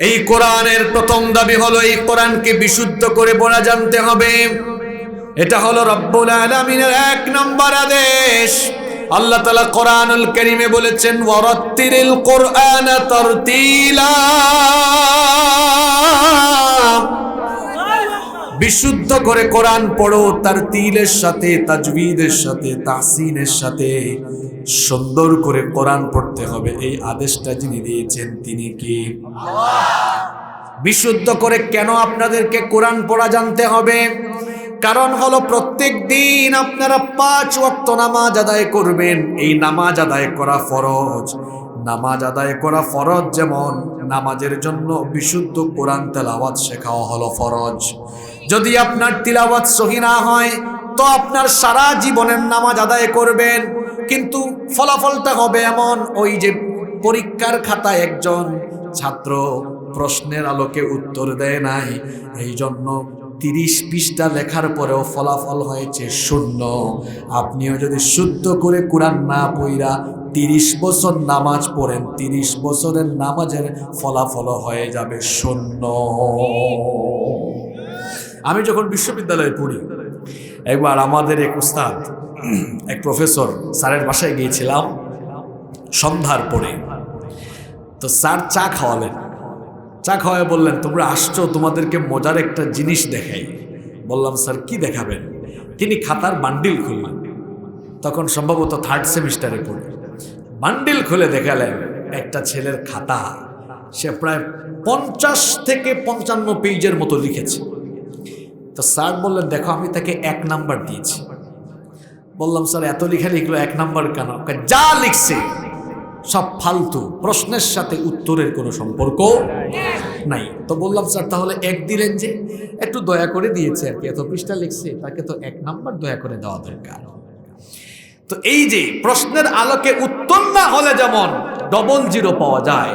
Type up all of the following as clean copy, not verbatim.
এই কোরআনের প্রথম দাবি হলো এই কোরআনকে বিশুদ্ধ করে পড়া জানতে হবে। এটা হলো রব্বুল আলামিনের এক নম্বর আদেশ। আল্লাহ তাআলা কোরআনুল কারীমে বলেছেন ওয়ারাত্তিলিল কোরআনা তারতিলা, বিশুদ্ধ করে কোরআন পড়ো, তারতিলের সাথে, তাজবিদের সাথে, তাহসিনের সাথে সুন্দর করে কোরআন পড়তে হবে। এই আদেশটা যিনি দিয়েছেন তিনি কি? বিশুদ্ধ করে কেন আপনাদেরকে কোরআন পড়া জানতে হবে? কারণ হলো প্রত্যেক দিন আপনারা 5 ওয়াক্ত নামাজ আদায় করবেন। এই নামাজ আদায় করা ফরজ। নামাজ আদায় করা ফরজ যেমন নামাজের জন্য বিশুদ্ধ কোরআন তেলাওয়াত শেখাও হলো ফরজ। যদি আপনার তিলাওয়াত সহি না হয় তো আপনার সারা জীবনের নামাজ আদায় করবেন, কিন্তু ফলাফলটা হবে এমন, ওই যে পরীক্ষার খাতায় একজন ছাত্র প্রশ্নের আলোকে উত্তর দেয় নাই, এই জন্য 30 পৃষ্ঠা লেখার পরেও ফলাফল হয়েছে 0। আপনিও যদি শুদ্ধ করে কোরআন না পড়া 30 বছর নামাজ পড়েন, 30 বছরের নামাজের ফলাফল হয়ে যাবে 0। আমি যখন বিশ্ববিদ্যালয়ে পড়ি, একবার আমাদের এক উস্তাদ, এক প্রফেসর স্যারের বাসায় গিয়েছিলাম সন্ধ্যার পরে। তো স্যার চা খাওয়ালেন। চা খাওয়ায় বললেন, তোমরা আসছো, তোমাদেরকে মজার একটা জিনিস দেখাই। বললাম, স্যার কি দেখাবেন? তিনি খাতার বান্ডিল খুললেন, তখন সম্ভবত 3rd সেমিস্টারে পড়ে। বান্ডিল খুলে দেখালেন একটা ছেলের খাতা, সে প্রায় 50 থেকে 55 পেজের মতো লিখেছে। তো স্যার বললেন, দেখো আমি তাকে 1 নাম্বার দিয়েছি। বললাম, স্যার এত লেখা লিখলো 1 নাম্বার কেন? যা লিখছে সব ফালতু, প্রশ্নের সাথে উত্তরের কোনো সম্পর্ক নাই। তো বললাম, স্যার তাহলে 1 দিলেন যে? একটু দয়া করে দিয়েছে আর কি, এত পৃষ্ঠা লিখছে, তাকে তো 1 নাম্বার দয়া করে দেওয়া দরকার। তো এই যে প্রশ্নের আলোকে উত্তর না হলে যেমন 00 পাওয়া যায়,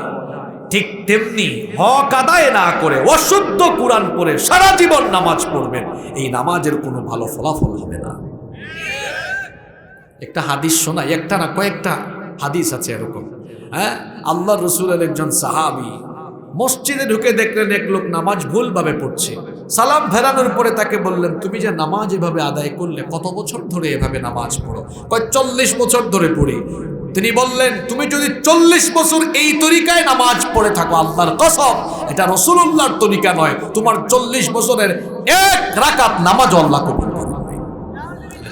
ঠিক তেমনি হক আদায় না করে অশুদ্ধ কোরআন পড়ে সারা জীবন নামাজ পড়বেন, এই নামাজের কোনো ভালো ফলাফল হবে না। একটা হাদিস শোনাই, একটা না কয়েকটা হাদিস আছে এরকম। আল্লাহ রসুলের একজন সাহাবী মসজিদে ঢুকে দেখলেন এক লোক নামাজ ভুলভাবে পড়ছে। সালাম ফেরানোর পরে তাকে বললেন, তুমি যে নামাজ এভাবে আদায় করলে, কত বছর ধরে এভাবে নামাজ পড়ো? 40 বছর ধরে পড়ি। তিনি বললেন, তুমি যদি 40 বছর এই তরিকায় নামাজ পড়ে থাকো, আল্লাহর কসম এটা রাসূলুল্লাহর তরিকা নয়, তোমার 40 বছরের 1 রাকাত নামাজ আল্লাহ কবুল করবে।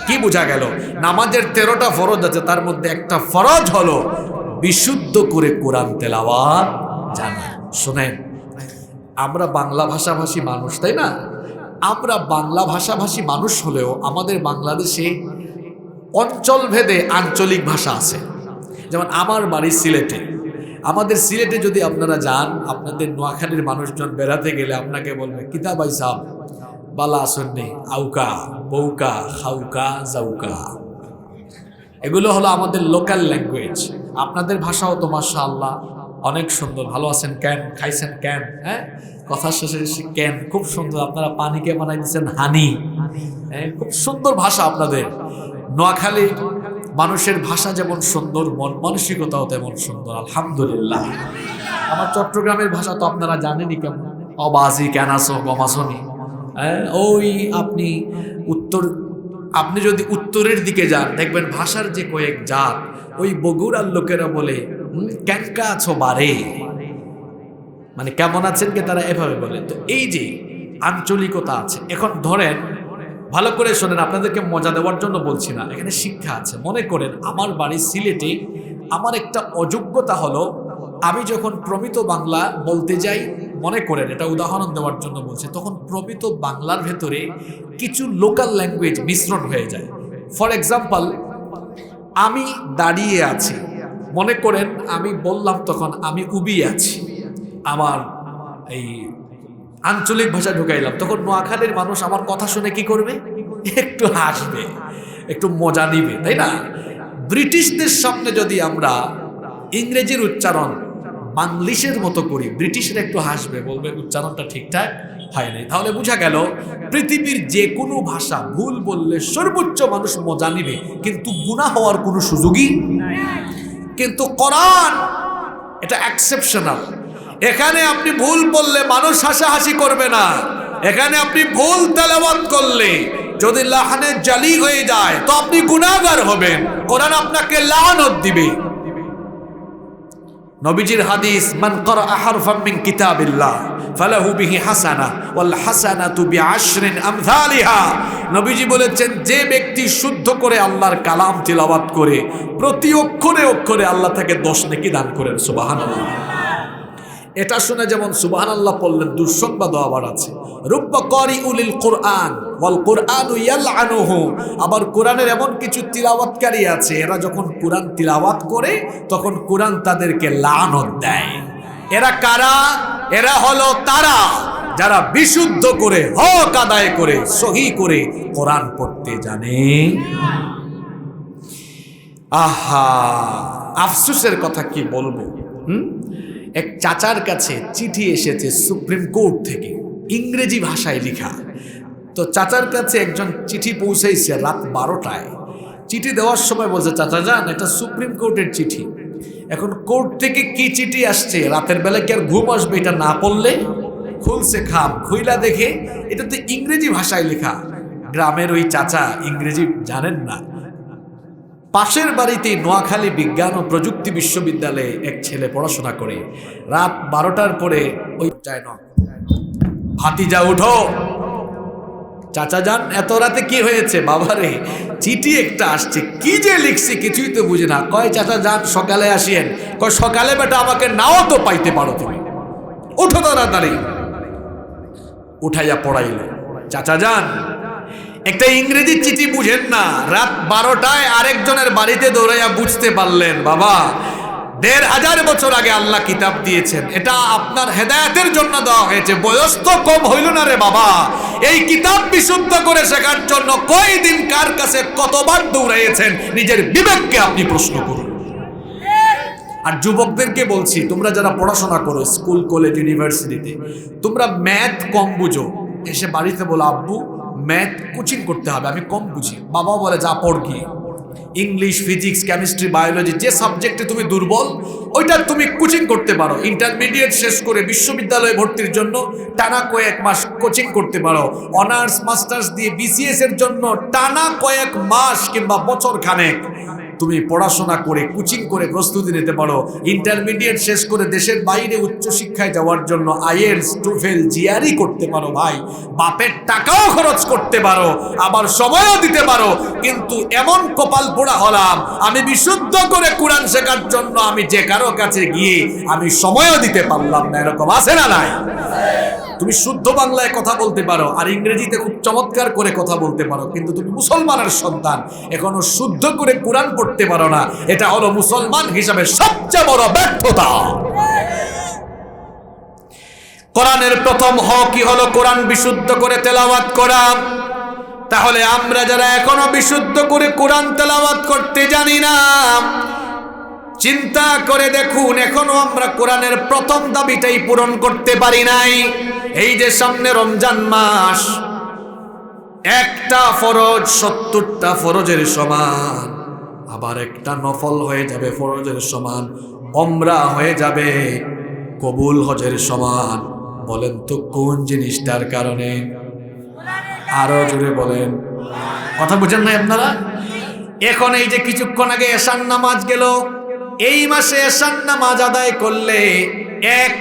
কি বোঝা গেল? নামাজের 13টা ফরজ আছে, তার মধ্যে একটা ফরজ হলো বিশুদ্ধ করে কোরআন তেলাওয়াত জানা। শোনেন, আমরা বাংলা ভাষাভাষী মানুষ, তাই না? আমরা বাংলা ভাষাভাষী মানুষ হলেও আমাদের বাংলাদেশে অঞ্চল ভেদে আঞ্চলিক ভাষা আছে। যেমন আমার বাড়ি সিলেটে। আমাদের সিলেটে যদি আপনারা যান, আপনাদের নোয়াখালীর মানুষজন বেড়াতে গেলে আপনাকে বলবে, কিতাবাই সাহ বালা আসন্নি, আউকা, বউকা, খাউকা, জাউকা। এগুলো হলো আমাদের লোকাল ল্যাঙ্গুয়েজ। আপনাদের ভাষাও তো মাশাআল্লাহ অনেক সুন্দর। ভালো আছেন কেন, খাইছেন কেন, হ্যাঁ, কথা শেষে কেন, খুব সুন্দর। আপনারা পানিকে বানাই দিচ্ছেন হানি, হ্যাঁ, খুব সুন্দর ভাষা আপনাদের। নোয়াখালী মানুষের ভাষা যেমন সুন্দর, মন মানসিকতাও তেমন সুন্দর, আলহামদুলিল্লাহ। আমার চট্টগ্রামের ভাষা তো আপনারা জানেনই কেমন, অবাজি ক্যানাসো গমাসনি। ওই আপনি যদি উত্তরের দিকে যান, দেখবেন ভাষার যে কয়েক জাত, ওই বগুড়ার লোকেরা বলে ক্যাঙ্কা আছো বারে, মানে কেমন আছেন কে, তারা এভাবে বলে। তো এই যে আঞ্চলিকতা আছে। এখন ধরেন, ভালো করে শোনেন, আপনাদেরকে মজা দেওয়ার জন্য বলছি না, এখানে শিক্ষা আছে। মনে করেন আমার বাড়ি সিলেটে, আমার একটা অযোগ্যতা হলো, আমি যখন প্রমিত বাংলা বলতে যাই, মনে করেন এটা উদাহরণ দেওয়ার জন্য বলছি, তখন প্রমিত বাংলার ভেতরে কিছু লোকাল ল্যাঙ্গুয়েজ মিশ্রণ হয়ে যায়। ফর এক্সাম্পল, আমি দাঁড়িয়ে আছি, মনে করেন আমি বললাম তখন আমি উবি আছি, আমার এই আঞ্চলিক ভাষা ঢুকাইলাম, তখন নোয়াখালীর মানুষ আমার কথা শুনে কি করবে? একটু হাসবে, একটু মজা নিবে, তাই না? ব্রিটিশদের সামনে যদি আমরা ইংরেজির উচ্চারণ বাংলিশের মতো করি, ব্রিটিশরা একটু হাসবে, বলবে উচ্চারণটা ঠিকঠাক হয় নাই। তাহলে বোঝা গেল পৃথিবীর যে কোনো ভাষা ভুল বললে সর্বোচ্চ মানুষ মজা নিবে, কিন্তু গুনাহ হওয়ার কোনো সুযোগই নাই। কিন্তু কোরআন এটা এক্সেপশনাল। এখানে আপনি ভুল বললে মানুষ হাসাহাসি করবে না, এখানে আপনি ভুল তেলাওয়াত করলে যদি লাহানে জালি হয়ে যায় তো আপনি গুনাহগার হবেন, কোরআন আপনাকে লানত দিবে। নবীজির হাদিস, মান ক্বারা হারফাম মিন কিতাবিল্লাহ ফালাহু বিহি হাসানাহ ওয়াল হাসানাতু বিআশরিন আমসালিহা। নবীজি বলেছেন, যে ব্যক্তি শুদ্ধ করে আল্লাহর কালাম তিলাওয়াত করে প্রতি অক্ষরে অক্ষরে আল্লাহ তাকে 10 নেকি দান করেন। সুবহানাল্লাহ। এটা শুনে যেমন সুবহানাল্লাহ পড়লেন, দুঃসংবাদও আবার আছে। রুব্বা কারিউল কোরআন ওয়াল কোরআনু ইয়ালআনুহু। আবার কোরআনের এমন কিছু তিলাওয়াতকারী আছে, এরা যখন কোরআন তিলাওয়াত করে তখন কোরআন তাদেরকে লানত দেয়। এরা কারা? এরা হলো তারা যারা বিশুদ্ধ করে, হক আদায় করে, সহি করে কোরআন পড়তে জানে। আহা, আফসোসের কথা কি বলবো। এক চাচার কাছে চিঠি এসেছে সুপ্রিম কোর্ট থেকে, ইংরেজি ভাষায় লেখা। তো চাচার কাছে একজন চিঠি পৌঁছাইছে রাত 12টায়। চিঠি দেওয়ার সময় বলছে, চাচা যান, এটা সুপ্রিম কোর্টের চিঠি। এখন কোর্ট থেকে কি চিঠি আসছে, রাতের বেলা কি আর ঘুম আসবে এটা না পড়লে? খুলছে খাম, খুইলা দেখে এটা তো ইংরেজি ভাষায় লেখা। গ্রামের ওই চাচা ইংরেজি জানেন না। পাশের বাড়িতে নোয়াখালী বিজ্ঞান ও প্রযুক্তি বিশ্ববিদ্যালয়ে এক ছেলে পড়াশোনা করে। রাত 12টার পরে ওই যায় না, ভাতিজা উঠো। চাচা যান, এত রাতে কি হয়েছে? বাবারে, চিঠি একটা আসছে, কি যে লিখছি কিছুই তো বুঝে না। কয় চাচা যান, সকালে আসিয়েন। কয় সকালে বেটা আমাকে নাও তো পাইতে পারো তুমি, উঠো তাড়াতাড়ি। উঠাইয়া পড়াইল। চাচা যান, একটা ইংরেজি চিঠি বুঝেন না, রাত 12টায় আরেকজনের বাড়িতে দৌড়াইয়া বুঝতে পারলেন। বাবা, 1500 বছর আগে আল্লাহ কিতাব দিয়েছেন, এটা আপনার হেদায়েতের জন্য দেওয়া হয়েছে, বয়স তো কম হইল না রে বাবা। এই কিতাব বিশুদ্ধ করে শেখার জন্য কয়দিন কার কাছে কতবার দৌড়াইয়েছেন, নিজের বিবেককে আপনি প্রশ্ন করুন। আর যুবকদেরকে বলছি, তোমরা যারা পড়াশোনা করো স্কুল, কলেজ, ইউনিভার্সিটিতে, তোমরা ম্যাথ কম বুঝো, এসে বাড়িতে বলো আব্বু ম্যাথ কোচিং করতে হবে, আমি কম বুঝি। বাবা বলে যা পড় গিয়ে। ইংলিশ, ফিজিক্স, কেমিস্ট্রি, বায়োলজি, যে সাবজেক্টে তুমি দুর্বল ওইটা তুমি কোচিং করতে পারো। ইন্টারমিডিয়েট শেষ করে বিশ্ববিদ্যালয়ে ভর্তির জন্য টানা কয়েক মাস কোচিং করতে পারো। অনার্স মাস্টার্স দিয়ে বিসিএস এর জন্য টানা কয়েক মাস কিংবা বছর খানেক তুমি পড়াশোনা করে কোচিং করে প্রস্তুতি নিতে পারো। ইন্টারমিডিয়েট শেষ করে দেশের বাইরে উচ্চশিক্ষায় যাওয়ার জন্য আইএলটিএস, টোফেল, জিআরই করতে পারো। ভাই, বাপের টাকাও খরচ করতে পারো, আবার সময়ও দিতে পারো। কিন্তু এমন কপাল পোড়া হলাম, আমি বিশুদ্ধ করে কোরআন শেখার জন্য আমি যে কারো কাছে গিয়ে আমি সময়ও দিতে পারলাম না। এরকম আছে না নাই? তুমি শুদ্ধ বাংলায় কথা বলতে পারো আর ইংরেজিতে খুব চমৎকার করে কথা বলতে পারো, কিন্তু তুমি মুসলমানের সন্তান, এখনো শুদ্ধ করে কোরআন পড়তে পারো না। এটা হলো মুসলমান হিসাবে সবচেয়ে বড় ব্যর্থতা। কোরআনের প্রথম হকই হলো কোরআন বিশুদ্ধ করে তেলাওয়াত করা। তাহলে আমরা যারা এখনো বিশুদ্ধ করে কোরআন তেলাওয়াত করতে জানি না, চিন্তা করে দেখুন, এখনো আমরা কোরআনের প্রথম দাবিটাই পূরণ করতে পারি নাই। এই যে সামনে রমজান মাস, একটা ফরজ 70টা ফরজের সমান, আবার একটা নফল হয়ে যাবে ফরজের সমান, ওমরা হয়ে যাবে কবুল হজের সমান। বলেন তো কোন জিনিসটার কারণে? আরো জোরে বলেন, কথা বুঝেন না আপনারা? এখন এই যে কিছুক্ষণ আগে এশার নামাজ গেল, এই মাসে এশার নামাজ আদায় করলে এক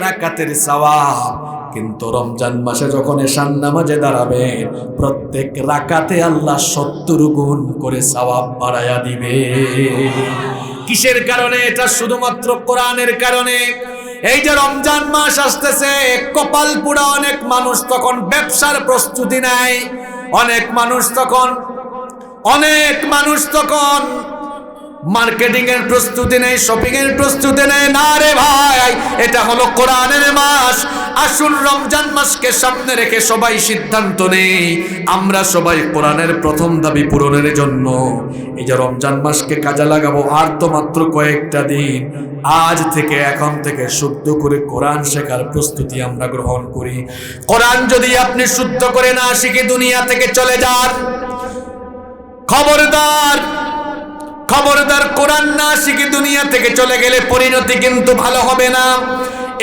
রাকাতের সওয়াব, কিন্তু রমজান মাসে যখন এশার নামাজে দাঁড়াবে প্রত্যেক রাকাতে আল্লাহ 70 গুণ করে সওয়াব বাড়ায়া দিবে। কিসের কারণে? এটা শুধুমাত্র কোরআনের কারণে। এই যে রমজান মাস আসতেছে, কপাল পোড়া অনেক মানুষ তখন ব্যবসার প্রস্তুতি নেয়, অনেক মানুষ তখন মার্কেটিং এর প্রস্তুতি নেই, শপিং এর প্রস্তুতি নেই। না রে ভাই, এটা হলো কোরআনের মাস। আসুন রমজান মাসকে সামনে রেখে সবাই সিদ্ধান্ত নেই, আমরা সবাই কোরআনের প্রথম দাবি পূরণের জন্য এই যে রমজান মাসকে কাজে লাগাবো। আর তো মাত্র কয়েকটা দিন, আজ থেকে এখন থেকে শুদ্ধ করে কোরআন শেখার প্রস্তুতি আমরা গ্রহণ করি। কোরআন যদি আপনি শুদ্ধ করে না শিখে দুনিয়া থেকে চলে যান, খবরদার খবরদার কোরআন না শিখে দুনিয়া থেকে চলে গেলে পরিণতি কিন্তু ভালো হবে না।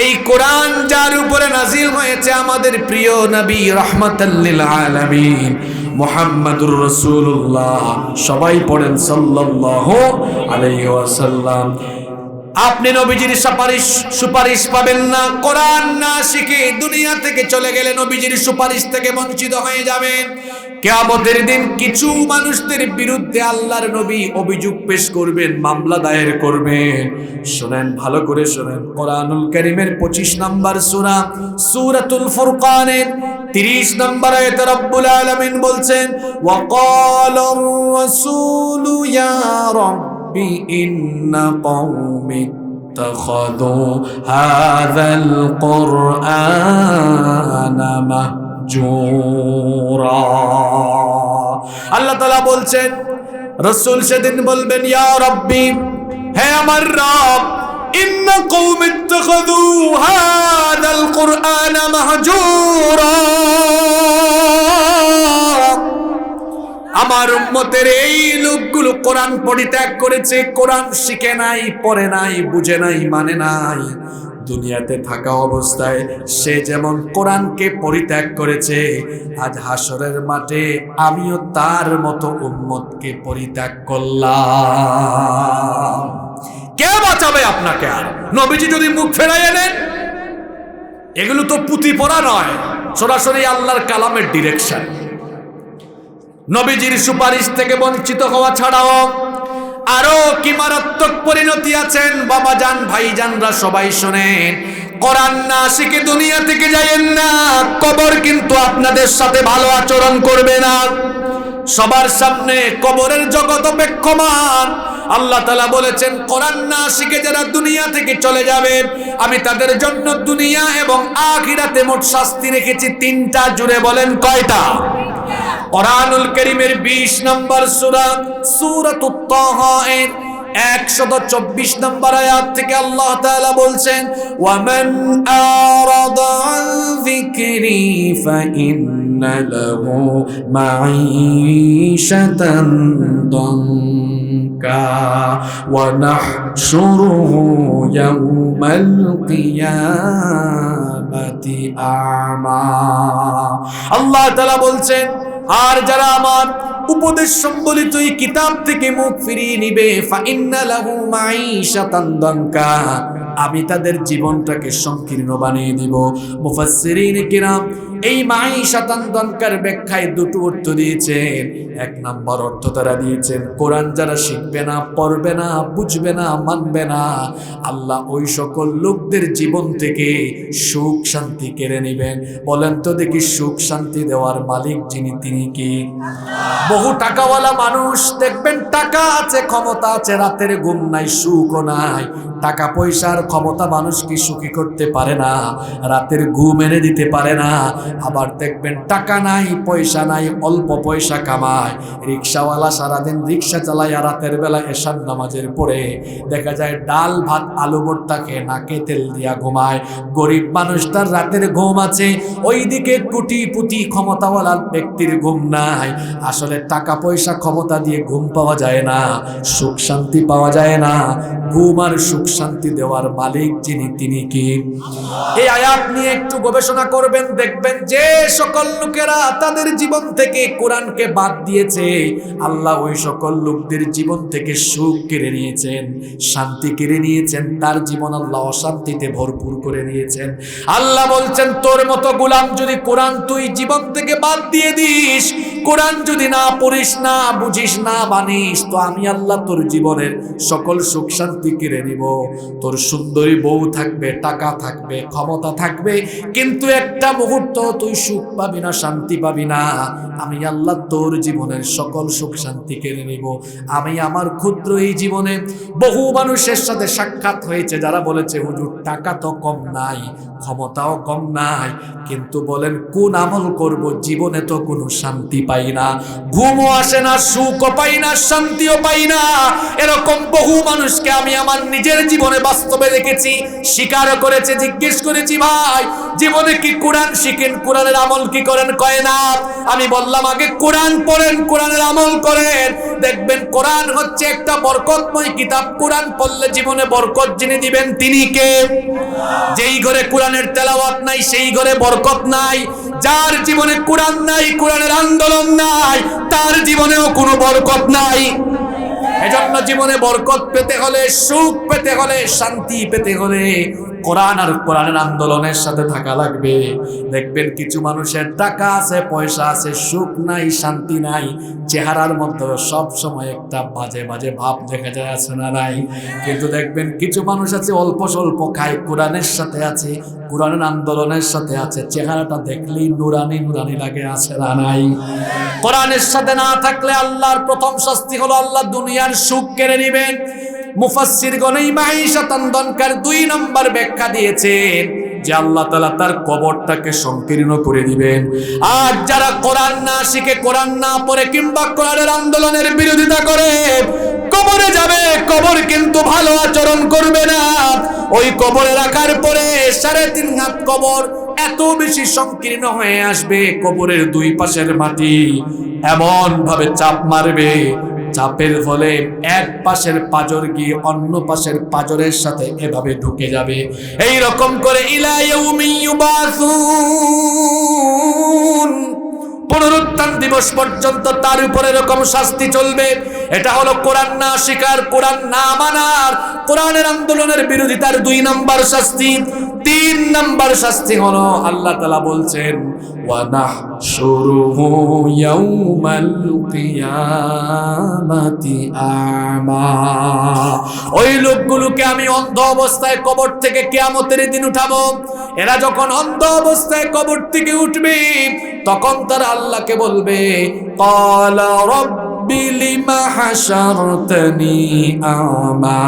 এই কোরআন যার উপরে নাজিল হয়েছে আমাদের প্রিয় নবী রাহমাতাল লিল আলামিন মুহাম্মাদুর রাসূলুল্লাহ, সবাই পড়েন সাল্লাল্লাহু আলাইহি ওয়াসাল্লাম। আপনি নবীজির সুপারিশ পাবেন না। কোরআন না শিখে দুনিয়া থেকে চলে গেলে নবীজির সুপারিশ থেকে বঞ্চিত হয়ে যাবেন। কিয়ামতের দিন কিছু মানুষদের বিরুদ্ধে আল্লাহর নবী অভিযোগ পেশ করবেন, মামলা দায়ের করবেন। শুনেন, ভালো করে শুনেন। কোরআনুল কারীমের 25 নম্বর সূরা সূরাতুল ফুরকানের 30 নম্বর আয়াতে রব্বুল আলামিন বলছেন, ওয়া ক্বালার রাসূলু ইয়া রাব্বি ইন্না কওমি ইত্তাখাযু হাযাল কুরআনা মাহজুরা। আল্লাহ তাআলা বলছেন, রাসূল সেদিন বলবেন, ইয়া রাব্বি, হে আমার রব, ইন্না কওমি ইত্তাখাযু হাযাল কুরআনা মাহজুরা। আমার উম্মতের এই লোকগুলো কোরআন পরিত্যাগ করেছে, কোরআন শিখে নাই, পড়ে নাই, বুঝে নাই, মানে নাই। দুনিয়াতে থাকা অবস্থায় সে যেমন কোরআনকে পরিত্যাগ করেছে, আজ হাসরের মাঠে আমিও তার মতো উম্মতকে পরিত্যাগ করলাম। কে বাঁচাবে আপনাকে? আর নবীজি যদি মুখ ফেরাইয়ে নেন, এগুলো তো পুঁথি পড়া নয়, সরাসরি আল্লাহর কালামের ডিরেকশন। নবীজির সুপারিশ থেকে বঞ্চিত হওয়া ছাড়াও আরো কি মারাত্মক পরিণতি আছেন। বাবাজান, ভাইজানরা সবাই শোনেন, কোরআন না শিখে দুনিয়া থেকে যায়েন না। কবর কিন্তু আপনাদের সাথে ভালো আচরণ করবে না। সবার সামনে কবরের জগৎ অপেক্ষমান। আল্লাহ তাআলা বলেছেন, কোরআন না শিখে যারা দুনিয়া থেকে চলে যাবে, আমি তাদের জন্য দুনিয়া এবং আখিরাতে মোট শাস্তি রেখেছি 3টা। জুড়ে বলেন কয়টা? কোরআনুল কারীমের 20 নম্বর সূরা সূরাতুত তাহা এর 124 নম্বর আয়াত থেকে আল্লাহ তাআলা বলছেন, ওয়া মান আরাদা আন যিকরি ফাইন্না লাহু মাঈশাতান দানকা ওয়া নাহশুরুহু ইয়াওমাল কিয়ামাতি আমা। আল্লাহ তাআলা বলছেন, আর যারা আমার উপদেশ সম্বলিত এই কিতাব থেকে মুখ ফিরিয়ে নিবে, ফাইন্না লাহু মাঈশাতান দানকা, আমি তাদের জীবনটাকে সংকীর্ণ বানিয়ে দিব। মুফাসসিরিন কিরাম এই মাঈশাতান দানকার ব্যাখ্যায় 2টো অর্থ দিয়েছেন। 1 নম্বর অর্থ তারা দিয়েছেন, কোরআন যারা শিখবে না, পড়বে না, বুঝবে না, মানবে না, আল্লাহ ওই সকল লোকদের জীবন থেকে সুখ শান্তি কেড়ে নেবেন। বলেন তো দেখি, সুখ শান্তি দেওয়ার মালিক যিনি, তিনি কি? বহু টাকাওয়ালা মানুষ দেখবেন, টাকা আছে, ক্ষমতা আছে, রাতের ঘুম নাই, সুখও নাই। টাকা পয়সার ক্ষমতা মানুষকে সুখী করতে পারে না, রাতের ঘুম এনে দিতে পারে না। আবার দেখবেন টাকা নাই, পয়সা নাই, অল্প পয়সা কামায়, রিক্সাওয়ালা সারাদিন রিক্সা চালায়, রাতের বেলা এশার নামাজের পরে দেখা যায় ডাল ভাত আলু ভর্তা খেয়ে নাকে তেল দিয়া ঘুমায়। গরিব মানুষটার রাতের ঘুম আছে, ওইদিকে কোটিপতি ক্ষমতাওয়ালা ব্যক্তির ঘুম নাই। আসলে টাকা পয়সা ক্ষমতা দিয়ে ঘুম পাওয়া যায় না, সুখ শান্তি পাওয়া যায় না। ঘুম আর সুখ শান্তি দেওয়ার মালিক যিনি, তিনি কি? এই আয়াত নিয়ে একটু গবেষণা করবেন, দেখবেন যে সকল লোকেরা তাদের জীবন থেকে কোরআনকে বাদ দিয়েছে, আল্লাহ ওই সকল লোকদের জীবন থেকে সুখ কেড়ে নিয়েছেন, শান্তি কেড়ে নিয়েছেন, তার জীবন আল্লাহ অশান্তিতে ভরপুর করে নিয়েছেন। আল্লাহ বলছেন, তোর মতো গোলাম যদি কোরআন তুই জীবন থেকে বাদ দিয়ে দিস, কোরআন যদি না পড়িস, না বুঝিস, না মানিস, তো আমি আল্লাহ তোর জীবনের সকল সুখ শান্তি কেড়ে নিব। তোর সুন্দরী বউ থাকবে, টাকা থাকবে, ক্ষমতা থাকবে, কিন্তু একটা মুহূর্ত তুই সুখ পাবি না, শান্তি পাবি না। আমি আল্লাহ তোর জীবনের সকল সুখ শান্তি কেড়ে নিব। আমি আমার ক্ষুদ্র এই জীবনে বহু মানুষের সাথে সাক্ষাৎ হয়েছে যারা বলেছে, হুজুর টাকা তো কম নাই, ক্ষমতাও কম নাই, কিন্তু বলেন কোন আমল করব, জীবনে তো কোনো শান্তি পাই পাই না, ঘুমও আসে না, সুখও পাই না, শান্তিও পাই না। এরকম বহু মানুষকে আমি আমার নিজের জীবনে বাস্তবে দেখেছি, স্বীকার করেছে। জিজ্ঞেস করেছি, ভাই জীবনে কি কোরআন শিখেন, কোরআনের আমল কি করেন? কয় না। আমি বললাম, আগে কোরআন পড়েন, কোরআনের আমল করেন, দেখবেন কোরআন হচ্ছে একটা বরকতময় কিতাব। কোরআন পড়লে জীবনে বরকত যিনি দিবেন তিনি কে? যেই ঘরে কোরআনের তেলাওয়াত নাই সেই ঘরে বরকত নাই। যার জীবনে কোরআন নাই, কোরআনের আন্দোলন নাই, তার জীবনেও কোনো বরকত নাই। এজন্য জীবনে বরকত পেতে হলে, সুখ পেতে হলে, শান্তি পেতে হলে কোরআন আর কোরআনের আন্দোলনের সাথে থাকা লাগবে। দেখবেন কিছু মানুষের টাকা আছে, পয়সা আছে, সুখ নাই, শান্তি নাই, চেহারার মধ্যে সব সময় একটা বাজে বাজে ভাব দেখা যায়, আছে না নাই? কিন্তু দেখবেন কিছু মানুষ আছে অল্প স্বল্প খায়, কোরআনের সাথে আছে, কোরআনের আন্দোলনের সাথে আছে, চেহারাটা দেখলেই নুরানি নুরানি লাগে, আছে না নাই? কোরআনের সাথে না থাকলে আল্লাহর প্রথম শাস্তি হলো আল্লাহ দুনিয়ার সুখ কেড়ে নেবেন। মুফাসসিরগণ এই মাঈশাতান দনকার 2 নম্বর ব্যাখ্যা দিয়েছেন যে আল্লাহ তাআলা তার কবরটাকে সংকীর্ণ করে দিবেন। আর যারা কোরআন না শিখে, কোরআন না পড়ে, কিংবা কোরআনের আন্দোলনের বিরোধিতা করে কবরে যাবে, কবর কিন্তু ভালো আচরণ করবে না। ওই কবরে রাখার পরে 3.5 হাত কবর এত বেশি সংকীর্ণ হয়ে আসবে, কবরের 2 পাশের মাটি এমন ভাবে চাপ মারবে, চাপের ফলে এক পাশের পাঁজর গিয়ে অন্য পাশের পাঁজরের সাথে এভাবে ঢুকে যাবে। এই রকম করে ইলা ইয়াউমি ইউবাসুন, পুনরুত্থান দিবস পর্যন্ত তার উপরে এরকম শাস্তি চলবে। এটা হলো কোরআন না শিকার, কোরআন না মানার, কোরআনের আন্দোলনের বিরোধিতার 2 নম্বর শাস্তি। 3 নম্বর শাস্তি হলো আল্লাহ তাআলা বলছেন, ওয়া নাহশুরুহু ইয়াউমাল কিয়ামাতি আমা, ওই লোকগুলোকে আমি অন্ধ অবস্থায় কবর থেকে কিয়ামতের দিন উঠাবো। এরা যখন অন্ধ অবস্থায় কবর থেকে উঠবে তখন তারা আল্লাহকে বলবে, ক্বালা রাব্বি লিমা হাশারতানি আমা